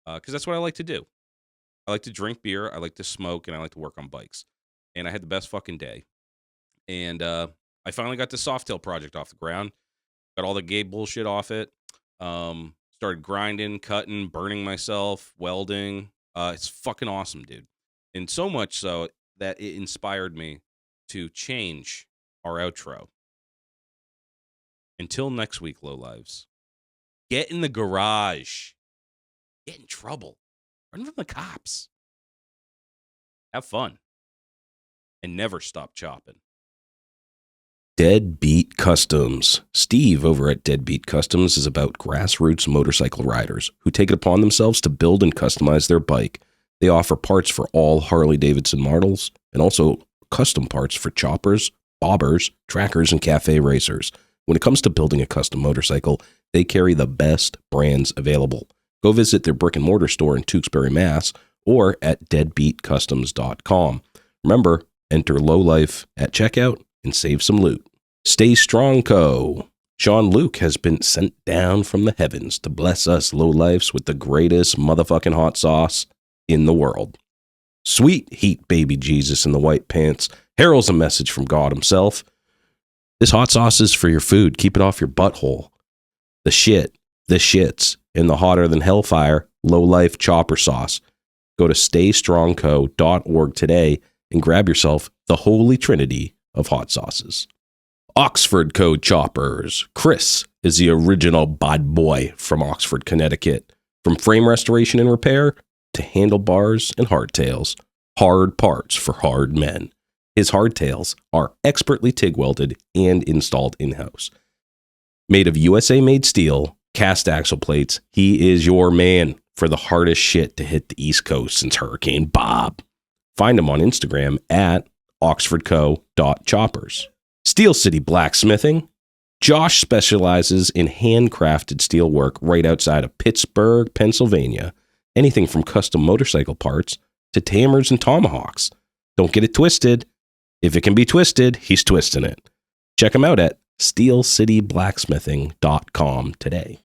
A: Because that's what I like to do. I like to drink beer, I like to smoke, and I like to work on bikes. And I had the best fucking day. And I finally got the Softail project off the ground. Got all the gay bullshit off it. Started grinding, cutting, burning myself, welding. It's fucking awesome, dude. And so much so that it inspired me to change our outro. Until next week, lowlives. Get in the garage. Get in trouble. Run from the cops. Have fun. And never stop chopping. Deadbeat Customs. Steve over at Deadbeat Customs is about grassroots motorcycle riders who take it upon themselves to build and customize their bike. They offer parts for all Harley-Davidson models and also custom parts for choppers, bobbers, trackers, and cafe racers. When it comes to building a custom motorcycle, they carry the best brands available. Go visit their brick and mortar store in Tewksbury, Mass, or at deadbeatcustoms.com. Remember, enter Lowlife at checkout and save some loot. Stay Strong Co. Sean Luke has been sent down from the heavens to bless us lowlifes with the greatest motherfucking hot sauce in the world. Sweet heat baby Jesus in the white pants heralds a message from God himself. This hot sauce is for your food. Keep it off your butthole. The shits, and the hotter than hellfire Lowlife chopper sauce. Go to staystrongco.org today and grab yourself the holy trinity of hot sauces. Oxford Co. Choppers. Chris is the original bad boy from Oxford, Connecticut. From frame restoration and repair to handlebars and hardtails. Hard parts for hard men. His hardtails are expertly TIG welded and installed in-house. Made of USA-made steel, cast axle plates, he is your man for the hardest shit to hit the East Coast since Hurricane Bob. Find him on Instagram at oxfordco.choppers. Steel City Blacksmithing. Josh specializes in handcrafted steelwork right outside of Pittsburgh, Pennsylvania. Anything from custom motorcycle parts to hammers and tomahawks. Don't get it twisted. If it can be twisted, he's twisting it. Check him out at steelcityblacksmithing.com today.